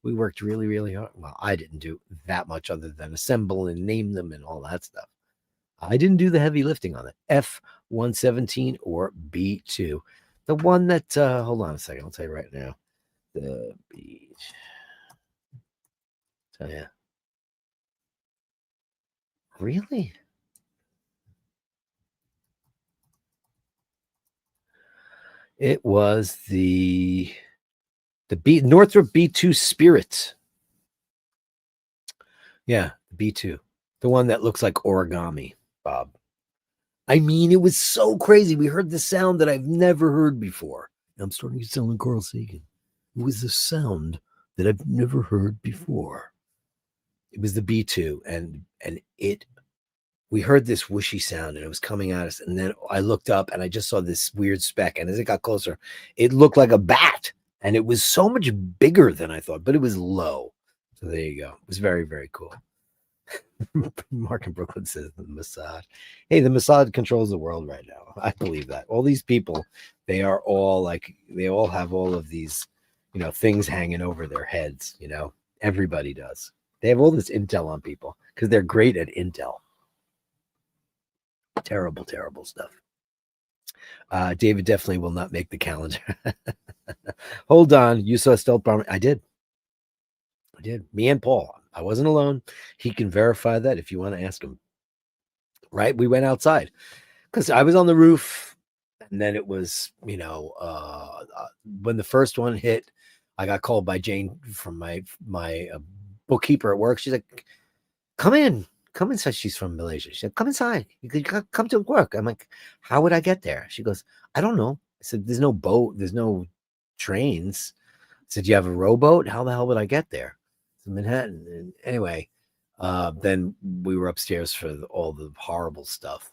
We worked really, really hard. Well, I didn't do that much other than assemble and name them and all that stuff. I didn't do the heavy lifting on it. F117 or B2. The one that, hold on a second. I'll tell you right now. The B. So, yeah. Really? It was the Northrop B2 Spirit. Yeah, B2. The one that looks like origami, Bob. I mean, it was so crazy. We heard the sound that I've never heard before. I'm starting to sound like Carl Sagan. It was a sound that I've never heard before. It was the B2, and we heard this whooshy sound, and it was coming at us. And then I looked up, and I just saw this weird speck. And as it got closer, it looked like a bat, and it was so much bigger than I thought, but it was low. So there you go. It was very, very cool. Mark in Brooklyn says the Mossad. Hey, the Mossad controls the world right now. I believe that. All these people, they are all like, they all have all of these, things hanging over their heads. Everybody does. They have all this intel on people because they're great at intel. Terrible, terrible stuff. David definitely will not make the calendar. Hold on. You saw Stealth Bomber? I did. Me and Paul. I wasn't alone. He can verify that if you want to ask him. Right? We went outside because I was on the roof, and then it was, when the first one hit, I got called by Jane from my bookkeeper at work. She's like, come in. Come inside. She's from Malaysia. She said, come inside. You could come to work. I'm like, how would I get there? She goes, I don't know. I said, there's no boat. There's no trains. I said, do you have a rowboat? How the hell would I get there? To Manhattan. And anyway, then we were upstairs for all the horrible stuff,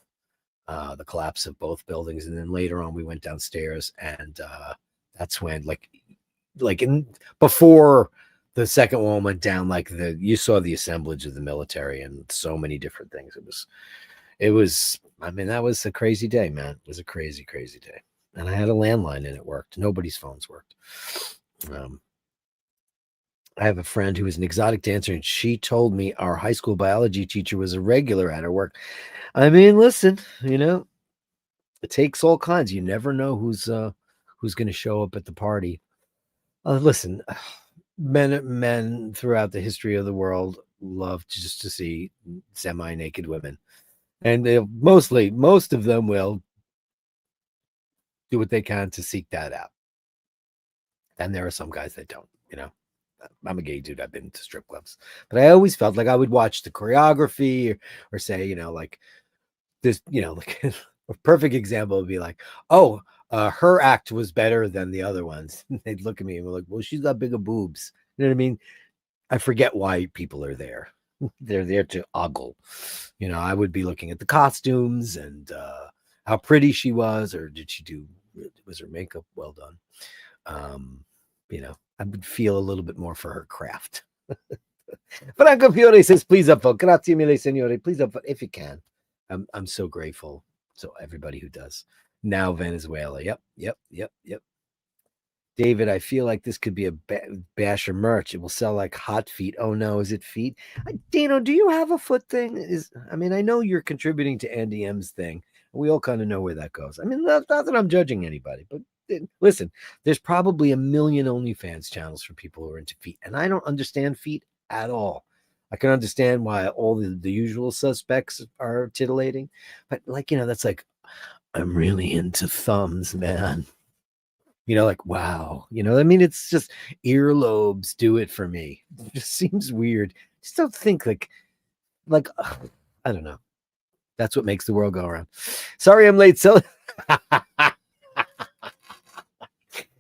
the collapse of both buildings. And then later on, we went downstairs, and that's when, before the second one went down, you saw the assemblage of the military and so many different things. It was, I mean, that was a crazy day, man. It was a crazy, crazy day. And I had a landline and it worked. Nobody's phones worked. I have a friend who is an exotic dancer, and she told me our high school biology teacher was a regular at her work. I mean, listen, it takes all kinds. You never know who's going to show up at the party. Listen, men throughout the history of the world love just to see semi-naked women, and most of them will do what they can to seek that out. And there are some guys that don't. I'm a gay dude. I've been to strip clubs, but I always felt like I would watch the choreography or say, like this, like a perfect example would be like, oh, her act was better than the other ones. They'd look at me and be like, well, she's got bigger boobs. You know what I mean? I forget why people are there. They're there to ogle. I would be looking at the costumes and how pretty she was, or was her makeup well done? I would feel a little bit more for her craft. Franco Fiore says, please upvote. Grazie mille, signore. Please upvote if you can. I'm so grateful. So everybody who does. Now Venezuela. Yep. David, I feel like this could be a basher merch. It will sell like hot feet. Oh no, is it feet? Dino, do you have a foot thing? I mean, I know you're contributing to Andy M's thing. We all kind of know where that goes. I mean, not that I'm judging anybody, but listen, there's probably a million OnlyFans channels for people who are into feet, and I don't understand feet at all. I can understand why all the usual suspects are titillating, but like, that's like, I'm really into thumbs, man. Like, wow. I mean, it's just earlobes do it for me. It just seems weird. Just don't think like, I don't know. That's what makes the world go around. Sorry, I'm late. So,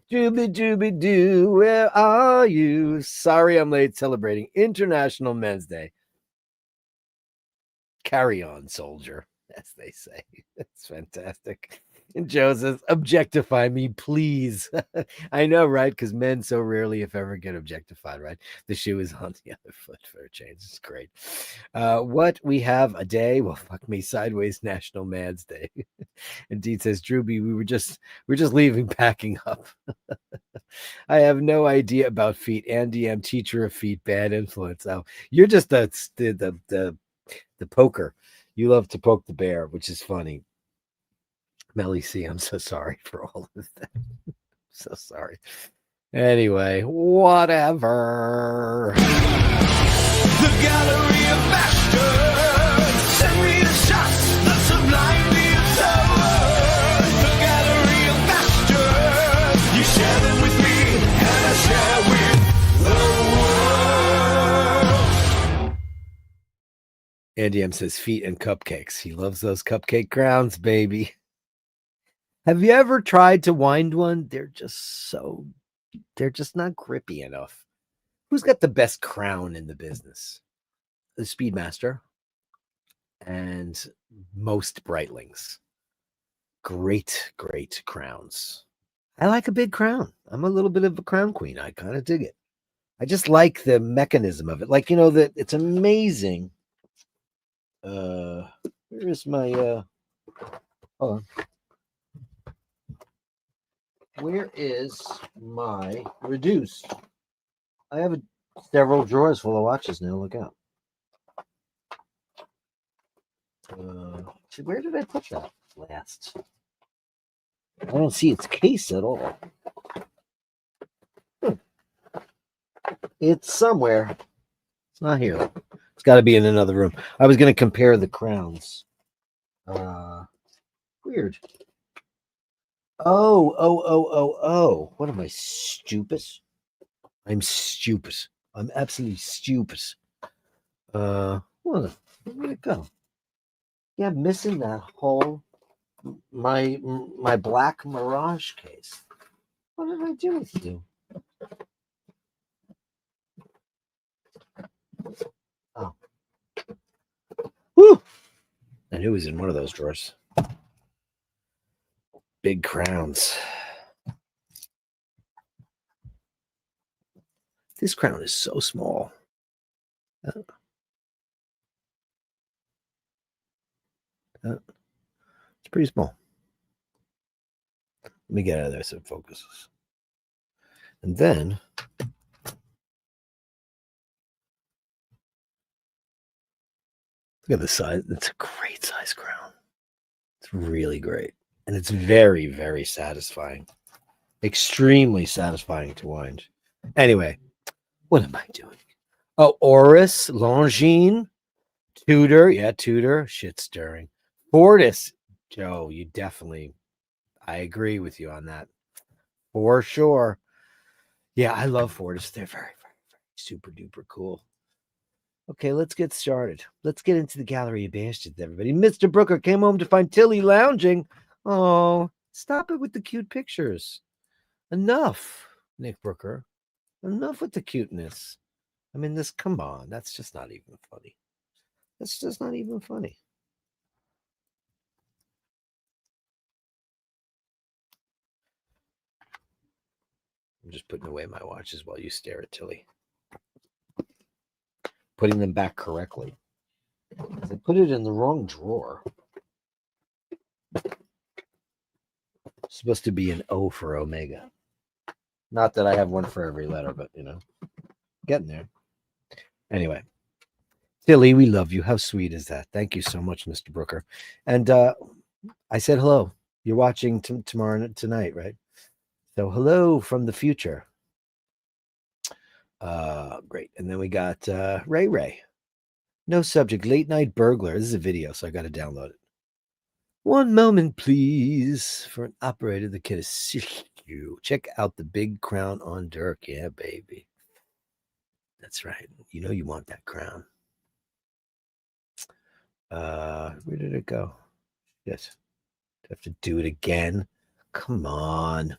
Dooby doo, where are you? Sorry, I'm late celebrating International Men's Day. Carry on, soldier, as they say. That's fantastic. And Joe says, objectify me, please. I know, right? Because men so rarely, if ever, get objectified, right? The shoe is on the other foot for a change. It's great. What we have a day? Well, fuck me, sideways National Man's Day. Indeed says, Drewby, we're just leaving, packing up. I have no idea about feet. Andy, I'm teacher of feet, bad influence. Oh, you're just the poker. You love to poke the bear, which is funny. Melly C, I'm so sorry for all of that. So sorry. Anyway, whatever. The Gallery of Bashtards. Send me the shots that sublime the absurd. The Gallery of Bashtards. You share them with me, and I share with the world. Andy M says feet and cupcakes. He loves those cupcake crowns, baby. Have you ever tried to wind one? They're just not grippy enough. Who's got the best crown in the business? The Speedmaster and most Breitlings. Great crowns. I like a big crown. I'm a little bit of a crown queen. I kind of dig it. I just like the mechanism of it. Like, that it's amazing. Where is my hold on. Where is my reduced? I have several drawers full of watches now. Look out. Where did I put that last? I don't see its case at all. It's somewhere. It's not here. It's got to be in another room. I was going to compare the crowns. Weird. Oh. What am I, stupid? I'm stupid. I'm absolutely stupid. Where did it go? Yeah, I'm missing that whole my black Mirage case. What did I do with you? Oh. Whew. I knew it was in one of those drawers. Big crowns. This crown is so small. It's pretty small. Let me get out of there so it focuses. And then look at the size. It's a great size crown. It's really great. And it's very, very satisfying. Extremely satisfying to wind. Anyway, what am I doing? Oh, Oris, Longines, Tudor. Yeah, Tudor. Shit stirring. Fortis. Joe, you definitely, I agree with you on that. For sure. Yeah, I love Fortis. They're very, very, very super duper cool. Okay, let's get started. Let's get into the Gallery of Bashtards, everybody. Mr. Brooker came home to find Tilly lounging. Oh, stop it with the cute pictures. Enough, Nick Brooker. Enough with the cuteness. I mean, come on. That's just not even funny. That's just not even funny. I'm just putting away my watches while you stare at Tilly. Putting them back correctly. I put it in the wrong drawer. It's supposed to be an O for Omega. Not that I have one for every letter, but getting there. Anyway, Tilly, we love you. How sweet is that? Thank you so much, Mr. Brooker. And I said hello. You're watching tonight, right? So hello from the future. Great. And then we got Ray Ray. No subject, late night burglar. This is a video, so I got to download it. One moment, please. For an operator, the kid is you. Check out the big crown on Dirk. Yeah, baby. That's right. You want that crown. Where did it go? Yes. Do I have to do it again? Come on.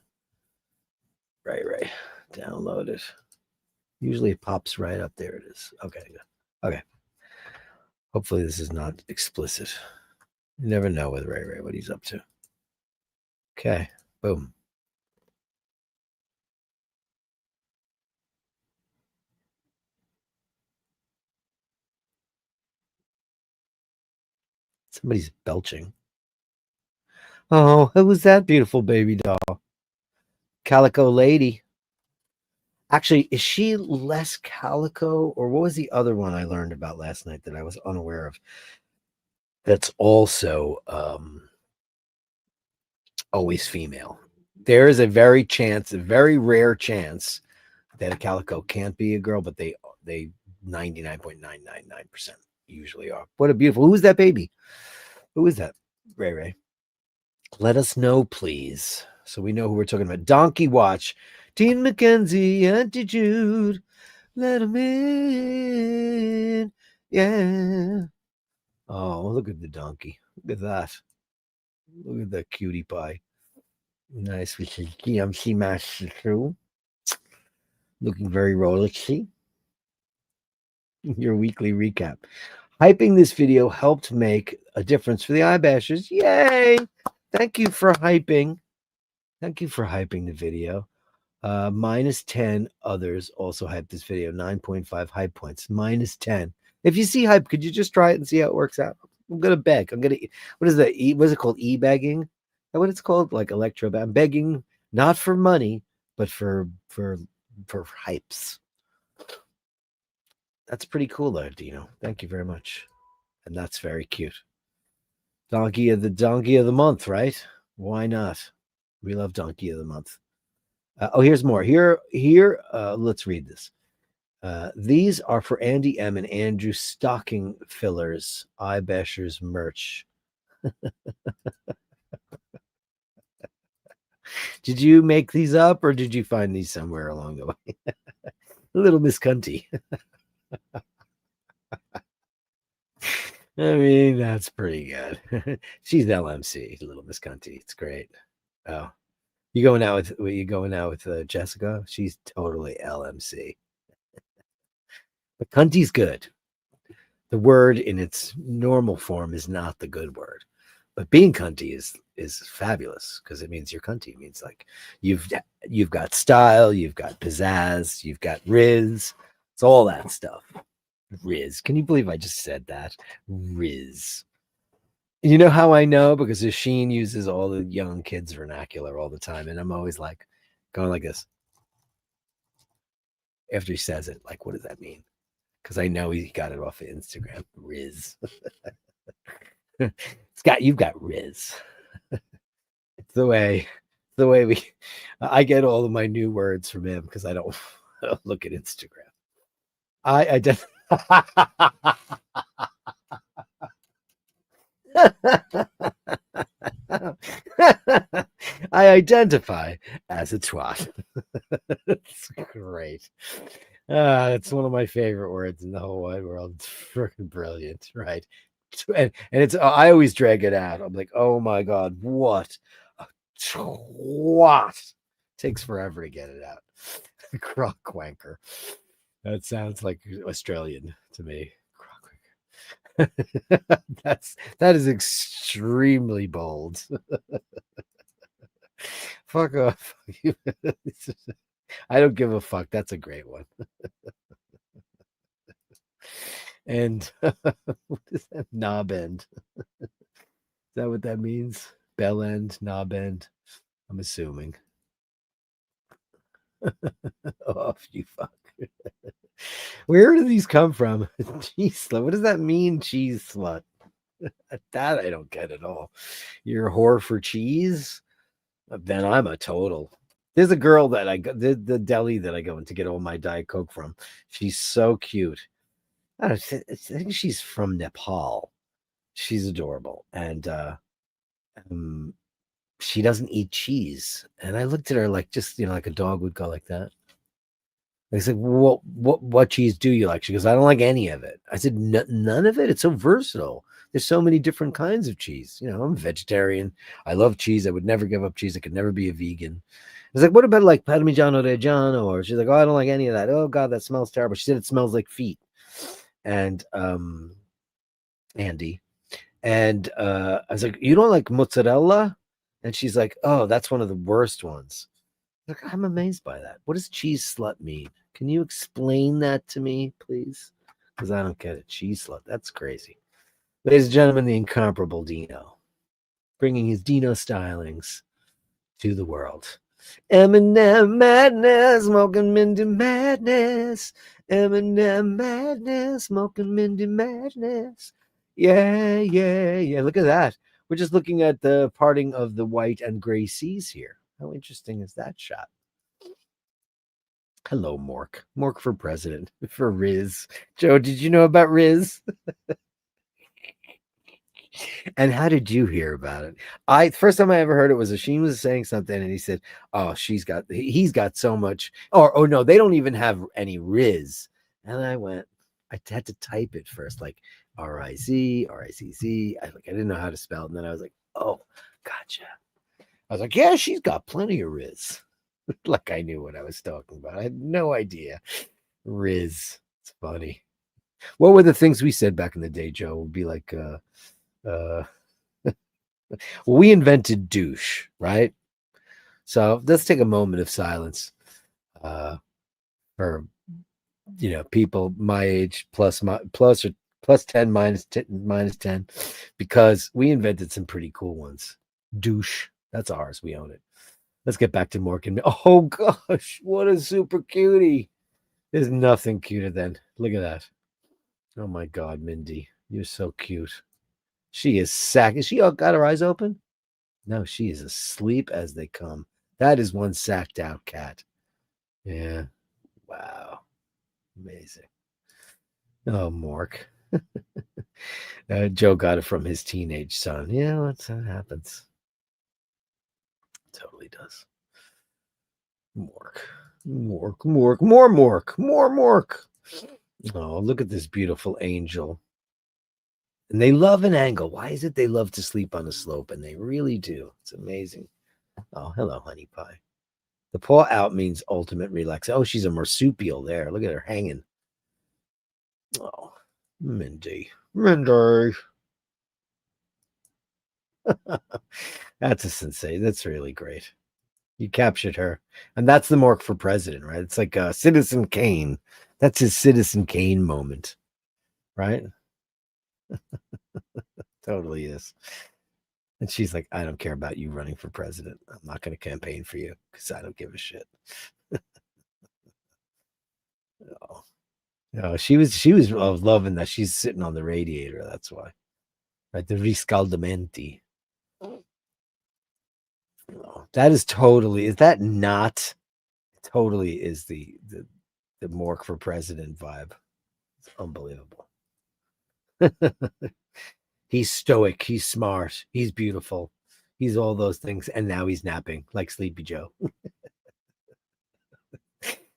Right. Download it. Usually it pops right up. There it is. Okay. Hopefully this is not explicit. You never know with Ray what he's up to. Okay. Boom. Somebody's belching. Oh, who was that beautiful baby doll? Calico Lady. Actually, is she less calico, or what was the other one I learned about last night that I was unaware of? That's also always female. There is a very rare chance that a calico can't be a girl, but they 99.999% usually are. What a beautiful. Who is that baby? Who is that? Ray. Let us know, please, so we know who we're talking about. Donkey Watch. Dean McKenzie, Auntie Jude. Let him in. Yeah. Oh, look at the donkey. Look at that. Look at that cutie pie. Nice with his DMC master through. Looking very Rolexy. Your weekly recap. Hyping this video helped make a difference for the iBashers. Yay! Thank you for hyping. Thank you for hyping the video. Minus 10 others also hyped this video. 9.5 hype points. Minus 10. If you see hype, could you just try it and see how it works out? I'm gonna beg. What is that? What is it called? E-begging? Is that what it's called? Like electro I'm begging, not for money, but for hypes. That's pretty cool though, Dino. Thank you very much. And that's very cute. Donkey of the month, right? Why not? We love Donkey of the month. Here's more. Here. Let's read this. These are for Andy M and Andrew stocking fillers, iBashers merch. Did you make these up or did you find these somewhere along the way? Little Miss Cunty. I mean, that's pretty good. She's LMC, Little Miss Cunty. It's great. Oh, you going out with Jessica? She's totally LMC. But Cunty's good. The word in its normal form is not the good word, but being cunty is fabulous because it means you're cunty. It means like you've got style, you've got pizzazz, you've got riz. It's all that stuff. Riz. Can you believe I just said that? Riz. You know how I know? Because Sheen uses all the young kids vernacular all the time, and I'm always like going like this after he says it. Like, what does that mean? Because I know he got it off of Instagram. Riz. You've got Riz. It's the way I get all of my new words from him because I don't look at Instagram. I identify as a twat. That's great. It's one of my favorite words in the whole wide world. It's freaking brilliant, right? And it's I always drag it out. I'm like, oh my god, what a twat! Takes forever to get it out. Crock wanker. That sounds like Australian to me. That is extremely bold. Fuck off. I don't give a fuck. That's a great one. And what is that? Knob end. Is that what that means? Bell end, knob end. I'm assuming. Oh, you fuck. Where do these come from? Cheese slut. What does that mean, cheese slut? That I don't get at all. You're a whore for cheese? Then I'm a total. There's a girl that I go the deli that I go in to get all my Diet Coke from. She's so cute. I think she's from Nepal. She's adorable. And um, she doesn't eat cheese. And I looked at her like just, like a dog would go like that. I said, what cheese do you like? She goes, I don't like any of it. I said, none of it? It's so versatile. There's so many different kinds of cheese. I'm a vegetarian. I love cheese. I would never give up cheese. I could never be a vegan. I was like, what about like Parmigiano Reggiano? Or she's like, oh, I don't like any of that. Oh God, that smells terrible. She said it smells like feet. And Andy. And I was like, you don't like mozzarella? And she's like, oh, that's one of the worst ones. Like, I'm amazed by that. What does cheese slut mean? Can you explain that to me, please? Because I don't get it. Cheese slut. That's crazy. Ladies and gentlemen, the incomparable Dino, bringing his Dino stylings to the world. Eminem madness, smoking Mindy madness. Eminem madness, smoking Mindy madness. Yeah, yeah, yeah. Look at that. We're just looking at the parting of the white and gray seas here. How interesting is that shot? Hello, Mork. Mork for president, for Riz. Joe, did you know about Riz? And how did you hear about it? First time I ever heard it was Ashim was saying something, and he said, "Oh, he's got so much." Or, oh no, they don't even have any Riz. And I had to type it first, like RIZ. I didn't know how to spell it, and then I was like, "Oh, gotcha." I was like, "Yeah, she's got plenty of Riz." Like I knew what I was talking about. I had no idea. Riz. It's funny. What were the things we said back in the day, Joe? Would be like, uh, well, we invented douche, right? So let's take a moment of silence uh, for people my age plus 10 minus 10, because we invented some pretty cool ones. Douche, that's ours. We own it. Let's get back to Morgan. Oh gosh, what a super cutie. There's nothing cuter than, look at that. Oh my God, Mindy, you're so cute. She is Is she got her eyes open? No, she is asleep as they come. That is one sacked out cat. Yeah. Wow. Amazing. Oh, Mork. Joe got it from his teenage son. Yeah, that happens. Totally does. Mork. Mork. Mork. More Mork. More Mork. Oh, look at this beautiful angel. And they love an angle. Why is it they love to sleep on a slope? And they really do. It's amazing. Oh, hello, honey pie. The paw out means ultimate relax. Oh, she's a marsupial there. Look at her hanging. Oh, Mindy. Mindy. That's a sensation. That's really great. You captured her. And that's the Mork for president, right? It's like Citizen Kane. That's his Citizen Kane moment, right? Totally is. And she's like, I don't care about you running for president. I'm not going to campaign for you because I don't give a shit. Oh. No, she was loving that she's sitting on the radiator. That's why, right? The riscaldamenti. Oh, that is totally. Is that not totally is the Mork for president vibe? It's unbelievable. He's stoic. He's smart. He's beautiful. He's all those things, and now he's napping like Sleepy Joe.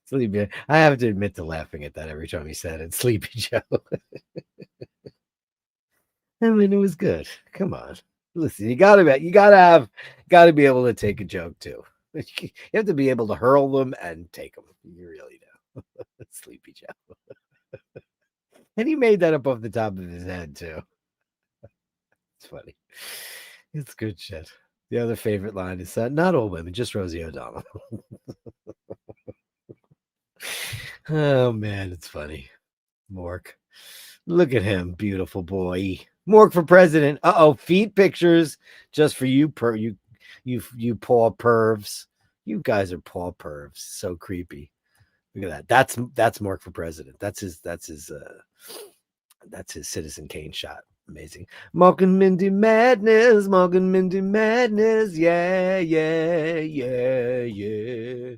Sleepy. I have to admit to laughing at that every time he said it. Sleepy Joe. I mean, it was good. Come on, listen. You gotta be able to take a joke too. You have to be able to hurl them and take them. You really do. Sleepy Joe. And he made that up off the top of his head too. It's funny. It's good shit. The other favorite line is not all women, just Rosie O'Donnell. Oh man, it's funny. Mork. Look at him, beautiful boy. Mork for president. Uh-oh, feet pictures just for you, you paw pervs. You guys are paw pervs. So creepy. Look at that. That's Mork for president. That's his Citizen Kane shot. Amazing. Mork and Mindy madness. Mork and Mindy madness. Yeah, yeah, yeah, yeah.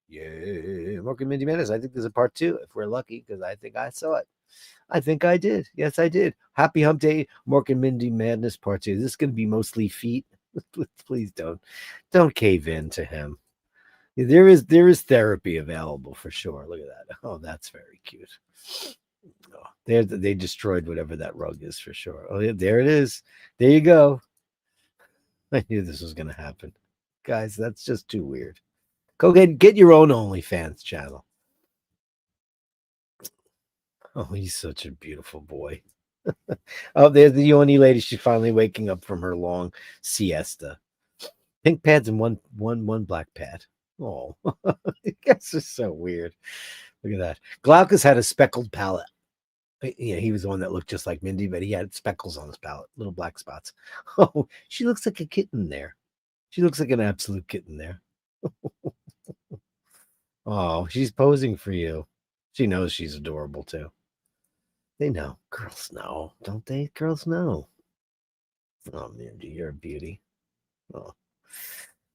Yeah. Mork and Mindy madness. I think there's a part 2 if we're lucky, because I think I saw it. I think I did. Yes, I did. Happy Hump Day, Mork and Mindy Madness Part 2. This is going to be mostly feet. Please don't cave in to him. There is therapy available for sure. Look at that. Oh, that's very cute. Oh, they destroyed whatever that rug is for sure. Oh, yeah, there it is. There you go. I knew this was going to happen. Guys, that's just too weird. Go get your own OnlyFans channel. Oh, he's such a beautiful boy. Oh, there's the yoni lady. She's finally waking up from her long siesta. Pink pads and one black pad. Oh, that's just so weird. Look at that. Glaucus had a speckled palate. Yeah, he was the one that looked just like Mindy, but he had speckles on his palate, little black spots. Oh, she looks like a kitten there. She looks like an absolute kitten there. Oh, she's posing for you. She knows she's adorable too. They know. Girls know, don't they? Girls know. Oh, Mindy, you're a beauty. Oh.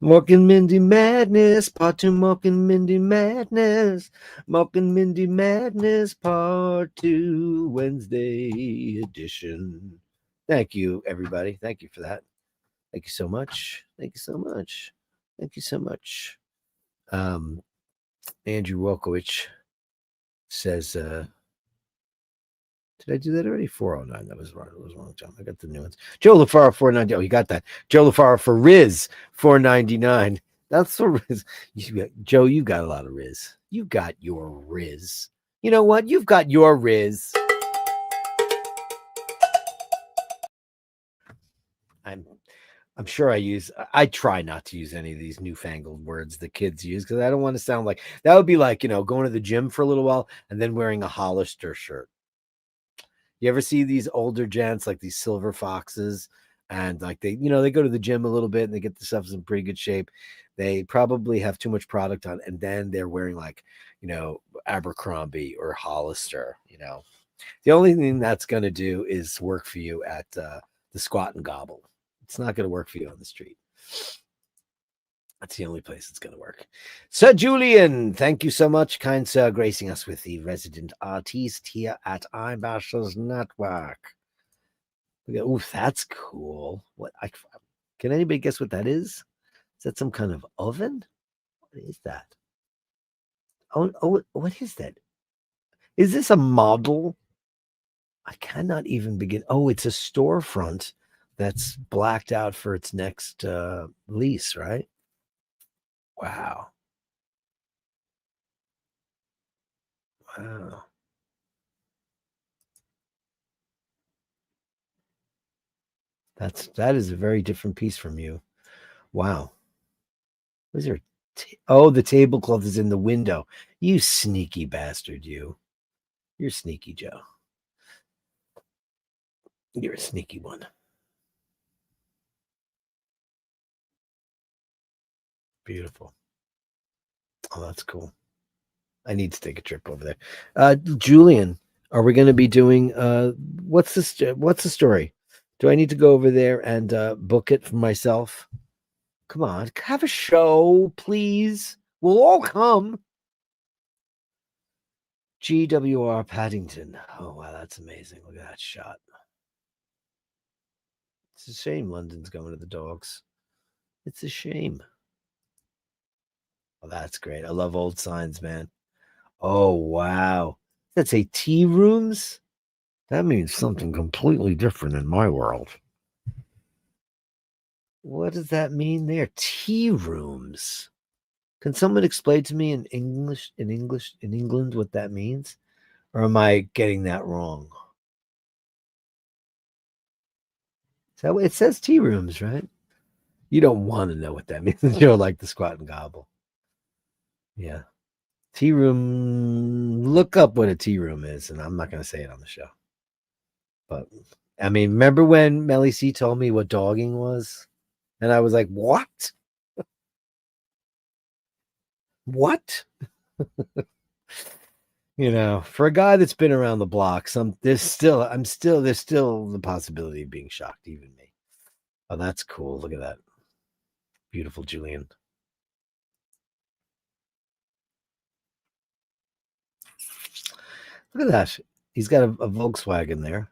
Mork and Mindy Madness, Part 2, Mork and Mindy Madness. Mork and Mindy Madness, Part 2, Wednesday edition. Thank you, everybody. Thank you for that. Thank you so much. Thank you so much. Thank you so much. Andrew Wolkowicz says, did I do that already? 409. That was wrong. It was wrong, John. I got the new ones. Joe LaFaro 490. Oh, you got that. Joe LaFaro for Riz 499. That's for Riz. Joe, you got a lot of Riz. You got your Riz. You know what? You've got your Riz. I'm sure I try not to use any of these newfangled words the kids use, because I don't want to sound like that would be like, going to the gym for a little while and then wearing a Hollister shirt. You ever see these older gents, like these silver foxes, and like they go to the gym a little bit and they get themselves in pretty good shape. They probably have too much product on, and then they're wearing like, Abercrombie or Hollister. The only thing that's going to do is work for you at the Squat and Gobble. It's not going to work for you on the street. That's the only place it's going to work. Sir Julian, thank you so much, kind sir, gracing us with the resident artiste here at iBashers Network. Ooh, that's cool. Can anybody guess what that is? Is that some kind of oven? What is that? Oh, what is that? Is this a model? I cannot even begin. Oh, it's a storefront that's blacked out for its next lease, right? Wow. Wow. That is a very different piece from you. Wow. Was there the tablecloth is in the window. You sneaky bastard, you. You're sneaky, Joe. You're a sneaky one. Beautiful. Oh, that's cool. I need to take a trip over there. Julian, are we going to be doing what's the story? Do I need to go over there and book it for myself? Come on, have a show, please. We'll all come. GWR Paddington. Oh, wow, that's amazing. Look at that shot. It's a shame London's going to the dogs. It's a shame. Oh, that's great. I love old signs, man. Oh, wow. That's a tea rooms? That means something completely different in my world. What does that mean there? Tea rooms. Can someone explain to me in England what that means? Or am I getting that wrong? So it says tea rooms, right? You don't want to know what that means. You're like the Squat and Gobble. Yeah. Tea room. Look up what a tea room is, and I'm not going to say it on the show. But I mean, remember when Melly C told me what dogging was? And I was like, what? What? For a guy that's been around the block, there's still the possibility of being shocked, even me. Oh, that's cool. Look at that. Beautiful Julian. Look at that. He's got a Volkswagen there.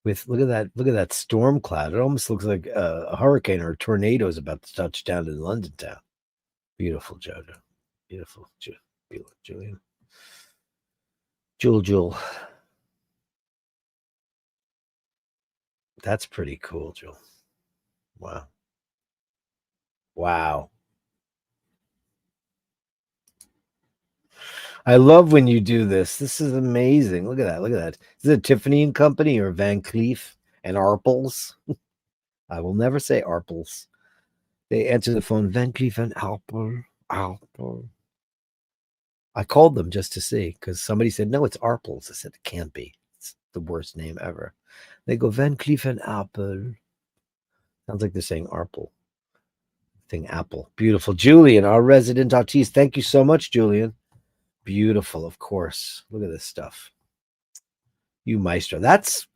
Look at that storm cloud. It almost looks like a hurricane or a tornado is about to touch down in London town. Beautiful, Jojo. Beautiful, Julian. Jewel. That's pretty cool, Jewel. Wow. Wow. I love when you do this. This is amazing. Look at that. Look at that. Is it Tiffany and Company or Van Cleef and Arpels? I will never say Arpels. They answer the phone, Van Cleef and Arpel. I called them just to see because somebody said, no, it's Arpels. I said, it can't be. It's the worst name ever. They go, Van Cleef and Arpel. Sounds like they're saying Arpel. Thing Apple. Beautiful. Julian, our resident artiste. Thank you so much, Julian. Beautiful, of course. Look at this stuff. You maestro.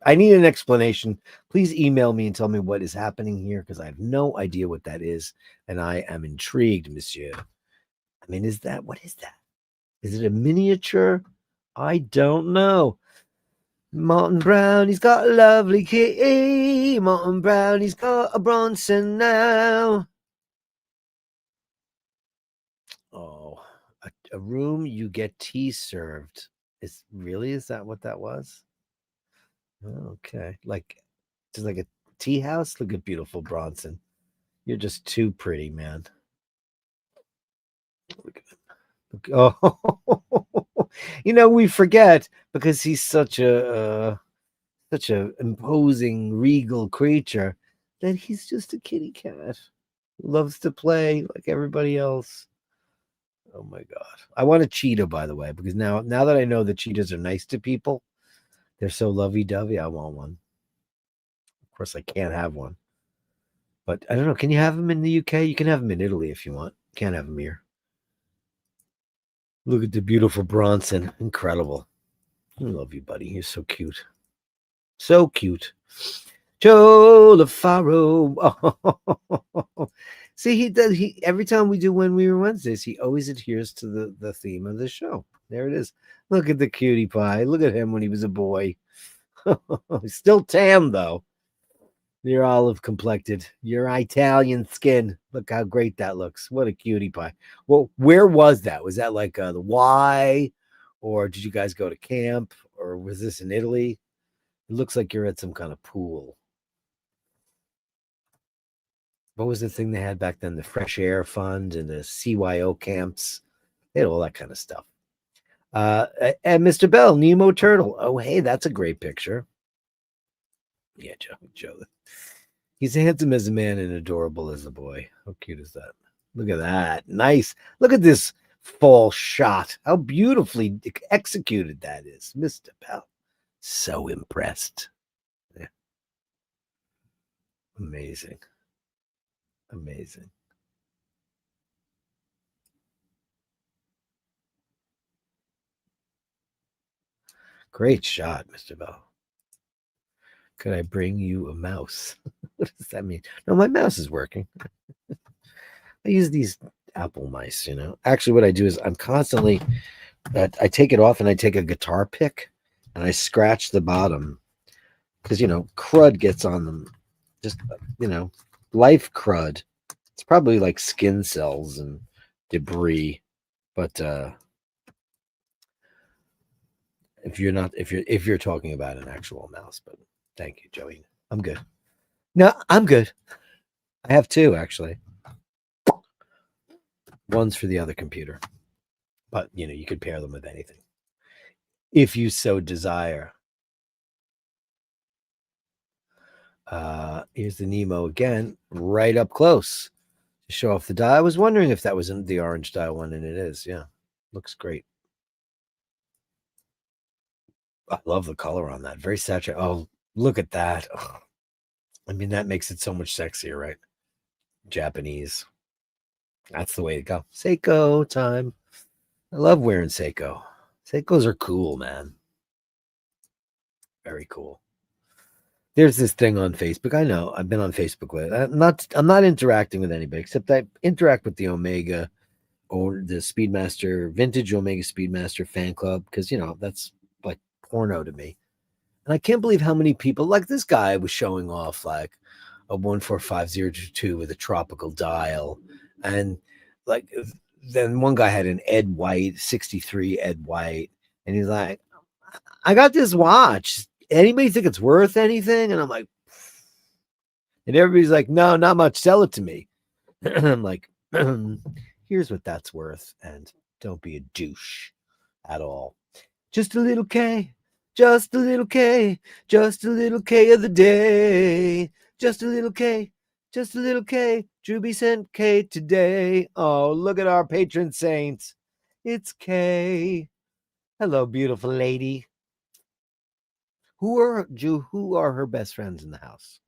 I need an explanation. Please email me and tell me what is happening here because I have no idea what that is. And I am intrigued, monsieur. I mean, what is that? Is it a miniature? I don't know. Martin Brown, he's got a lovely kitty. Martin Brown, he's got a Bronson now. Oh, a room you get tea served. Is that what that was? Okay. Just like a tea house. Look at beautiful Bronson. You're just too pretty, man. Look at him. Oh, we forget because he's such a imposing, regal creature that he's just a kitty cat who loves to play like everybody else. Oh my god! I want a cheetah, by the way, because now that I know that cheetahs are nice to people, they're so lovey-dovey. I want one. Of course, I can't have one, but I don't know. Can you have them in the UK? You can have them in Italy if you want. Can't have them here. Look at the beautiful Bronson. Incredible. I love you, buddy. You're so cute. So cute. Joe LaFaro. Oh. See, he does. Every time we do When We Were Wednesdays, he always adheres to the theme of the show. There it is. Look at the cutie pie. Look at him when he was a boy. He's still tan though. You're olive complected. You're Italian skin. Look how great that looks. What a cutie pie. Well, where was that? Was that like the Y, or did you guys go to camp, or was this in Italy? It looks like you're at some kind of pool. What was the thing they had back then? The Fresh Air Fund and the CYO camps. They had all that kind of stuff. And Mr. Bell, Nemo Turtle. Oh, hey, that's a great picture. Yeah, Joe. He's handsome as a man and adorable as a boy. How cute is that? Look at that. Nice. Look at this fall shot. How beautifully executed that is. Mr. Bell. So impressed. Yeah. Amazing. Great shot, Mr. Bell. Could I bring you a mouse? What does that mean? No, my mouse is working. I use these Apple mice, Actually, what I do is I'm constantly, I take it off and I take a guitar pick and I scratch the bottom because, crud gets on them. Just, life crud. It's probably like skin cells and debris. But if you're talking about an actual mouse, but thank you, Joey. I'm good. No, I'm good. I have two actually. One's for the other computer, but you could pair them with anything if you so desire. Here's the Nemo again, right up close to show off the dial. I was wondering if that was in the orange dial one, and it is. Yeah, looks great. I love the color on that. Very saturated. Oh, Look at that. I mean, that makes it so much sexier, right? Japanese. That's the way to go. Seiko time. I love wearing Seiko. Seikos are cool, man. Very cool. There's this thing on Facebook. I know I've been on Facebook with. I'm not interacting with anybody except I interact with the Omega or the Speedmaster Vintage Omega Speedmaster fan club because that's like porno to me. And I can't believe how many people like this guy was showing off like a 14502 with a tropical dial. And like then one guy had an Ed White, 63 Ed White. And he's like, I got this watch. Anybody think it's worth anything? And I'm like, and everybody's like, no, not much. Sell it to me. I'm like, here's what that's worth. And don't be a douche at all. Just a little K. Just a little K. Just a little K of the day. Just a little K. Just a little K. Drewby sent K today. Oh, look at our patron saint. It's K. Hello, beautiful lady. Who are her best friends in the house?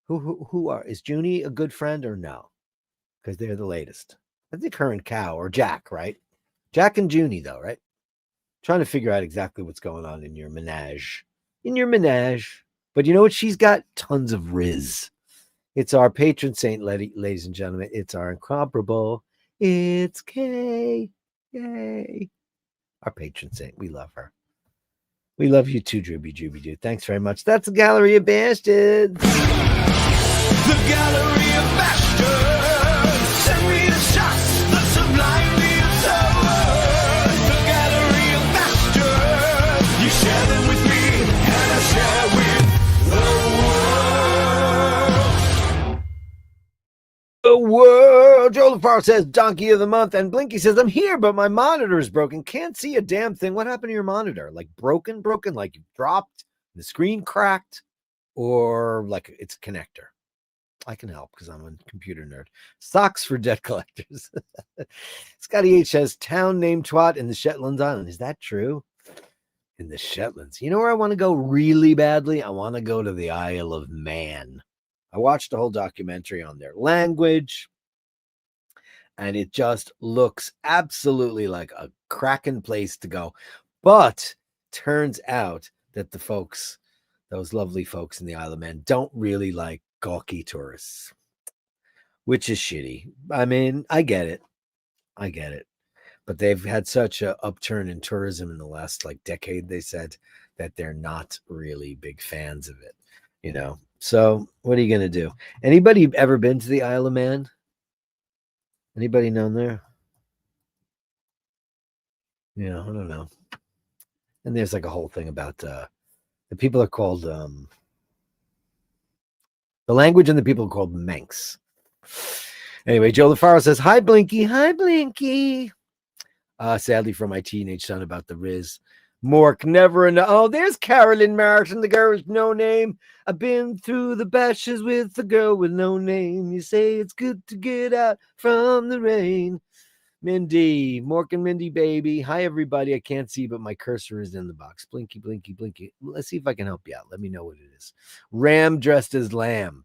Is Junie a good friend or no? Because they're the latest. I think her and Cow or Jack, right? Jack and Junie, though, right? Trying to figure out exactly what's going on in your menage. In your menage. But you know what? She's got tons of Riz. It's our patron saint, ladies and gentlemen. It's our incomparable. It's Kay. Yay. Our patron saint. We love her. We love you too, Drooby Doo. Thanks very much. That's the Gallery of Bastards. The Gallery of Bashtards. Send me the shots, the sublime, the absurd. The Gallery of Bashtards. You share them with me, and I share with the world. Joe LaFar says Donkey of the Month, and Blinky says I'm here, but my monitor is broken. Can't see a damn thing. What happened to your monitor? Like broken, like you dropped, the screen cracked, or like it's a connector. I can help because I'm a computer nerd. Socks for debt collectors. Scotty H says town named Twat in the Shetland Island. Is that true? In the Shetlands. You know where I want to go really badly? I want to go to the Isle of Man. I watched the whole documentary on their language, and it just looks absolutely like a cracking place to go. But turns out that the folks, those lovely folks in the Isle of Man, don't really like gawky tourists, which is shitty. I mean, I get it. But they've had such a upturn in tourism in the last like decade, they said, that they're not really big fans of it, So what are you going to do? Anybody ever been to the Isle of Man? Anybody known there? Yeah, I don't know. And there's like a whole thing about the people are called the language and the people are called Manx. Anyway, Joe LaFaro says, hi, Blinky. Hi, Blinky. Sadly for my teenage son about the Riz. Mork, never enough. Oh, there's Carolyn Martin, the girl with no name. I've been through the bashes with the girl with no name. You say it's good to get out from the rain. Mindy, Mork and Mindy, baby. Hi, everybody. I can't see, but my cursor is in the box. Blinky, blinky, blinky. Let's see if I can help you out. Let me know what it is. Ram dressed as lamb.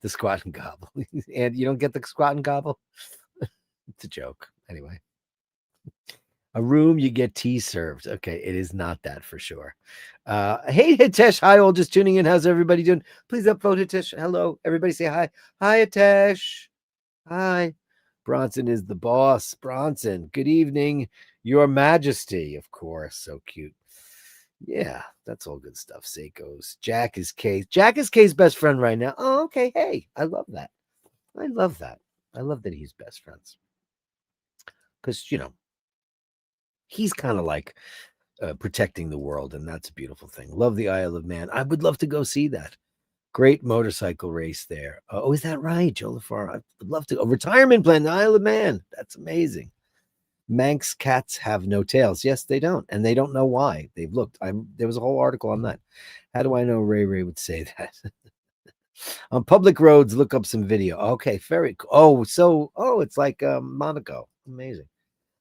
The squat and gobble. And you don't get the squat and gobble? It's a joke. Anyway. A room, you get tea served. Okay, it is not that for sure. Hey, Hitesh. Hi, all just tuning in. How's everybody doing? Please upvote Hitesh. Hello. Everybody say hi. Hi, Hitesh. Hi. Bronson is the boss. Bronson, good evening. Your Majesty, of course. So cute. Yeah, that's all good stuff. Seiko's. Jack is Kay's. Jack is Kay's best friend right now. Oh, okay. Hey, I love that. I love that he's best friends. Because, he's kind of like protecting the world, and that's a beautiful thing. Love the Isle of Man. I would love to go see that. Great motorcycle race there. Oh, is that right, Joe LaFar? I would love to. A retirement plan, the Isle of Man. That's amazing. Manx cats have no tails. Yes, they don't, and they don't know why. They've looked. There was a whole article on that. How do I know Ray would say that? On public roads, look up some video. Okay, very cool. Oh, it's like Monaco. Amazing.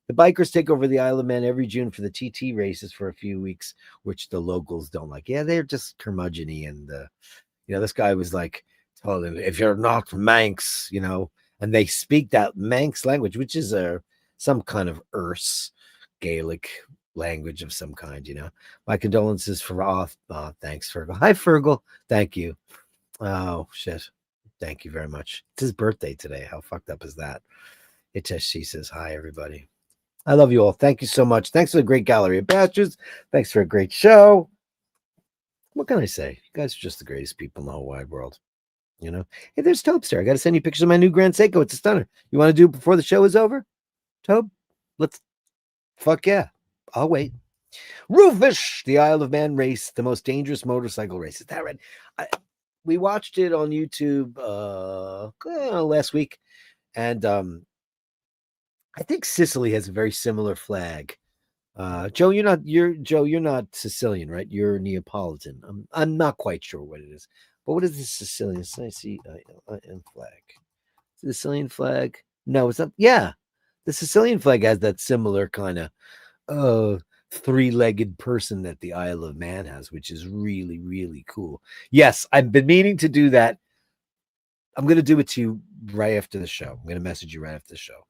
The bikers take over the Isle of Man every June for the TT races for a few weeks, which the locals don't like. Yeah, they're just curmudgeon-y. And, this guy was like, told him, if you're not Manx, and they speak that Manx language, which is some kind of Erse Gaelic language of some kind, My condolences for thanks, Fergal. Hi, Fergal. Thank you. Oh, shit. Thank you very much. It's his birthday today. How fucked up is that? She says, hi, everybody. I love you all. Thank you so much. Thanks for the great Gallery of Bashtards. Thanks for a great show. What can I say? You guys are just the greatest people in the whole wide world. Hey, there's Tobster. I got to send you pictures of my new Grand Seiko. It's a stunner. You want to do it before the show is over? Tobe? Fuck yeah. I'll wait. Rufus, the Isle of Man race, the most dangerous motorcycle race. Is that right? We watched it on YouTube last week. And I think Sicily has a very similar flag. Joe, you're not Sicilian, right? You're Neapolitan. I'm not quite sure what it is. But what is the Sicilian? Sicilian flag. Sicilian flag? No, it's not. Yeah. The Sicilian flag has that similar kind of three-legged person that the Isle of Man has, which is really, really cool. Yes, I've been meaning to do that. I'm going to do it to you right after the show. I'm going to message you right after the show.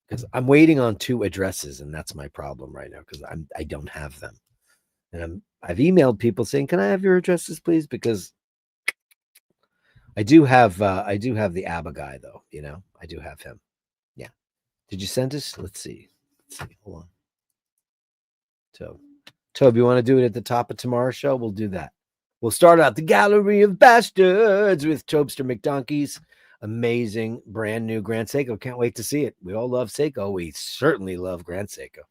Because I'm waiting on 2 addresses, and that's my problem right now, because I don't have them. And I've emailed people saying, can I have your addresses, please? Because I do have the ABBA guy, though. I do have him. Yeah. Did you send us? Let's see. Hold on. Tobe, you want to do it at the top of tomorrow's show? We'll do that. We'll start out the Gallery of Bastards with Tobster McDonkey's amazing brand new Grand Seiko. Can't wait to see it. We all love Seiko. We certainly love Grand Seiko.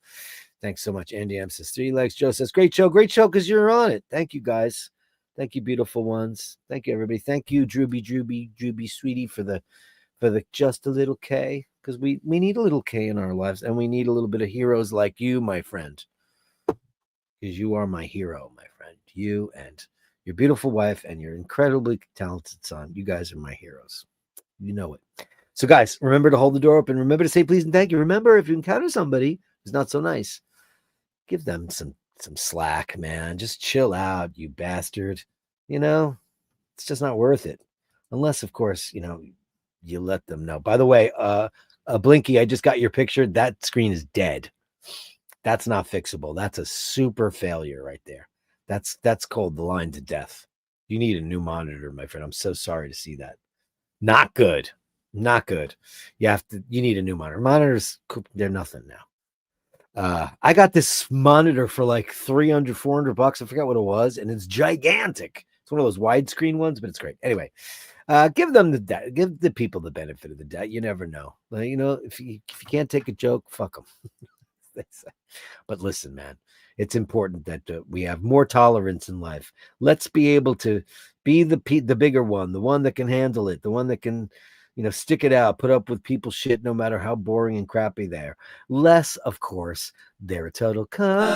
Thanks so much. Andy M says 3 legs. Joe says great show because you're on it. Thank you guys. Thank you, beautiful ones. Thank you, everybody. Thank you, Drewby sweetie, for the just a little K, because we need a little K in our lives, and we need a little bit of heroes like you, my friend, because you are my hero, my friend. You and your beautiful wife and your incredibly talented son. You guys are my heroes. You know it. So, guys, remember to hold the door open. Remember to say please and thank you. Remember, if you encounter somebody who's not so nice, give them some slack, man. Just chill out, you bastard. It's just not worth it. Unless, of course, you let them know. By the way, Blinky, I just got your picture. That screen is dead. That's not fixable. That's a super failure right there. That's called the line to death. You need a new monitor, my friend. I'm so sorry to see that. Not good. Not good. You need a new monitor. Monitors, they're nothing now. I got this monitor for like $300, $400. I forgot what it was. And it's gigantic. It's one of those widescreen ones, but it's great. Anyway, give the people the benefit of the doubt. You never know. If you can't take a joke, fuck them. But listen, man, it's important that we have more tolerance in life. Let's be able to be the bigger one, the one that can handle it, the one that can, stick it out, put up with people's shit, no matter how boring and crappy they are. Less, of course, they're a total cunt.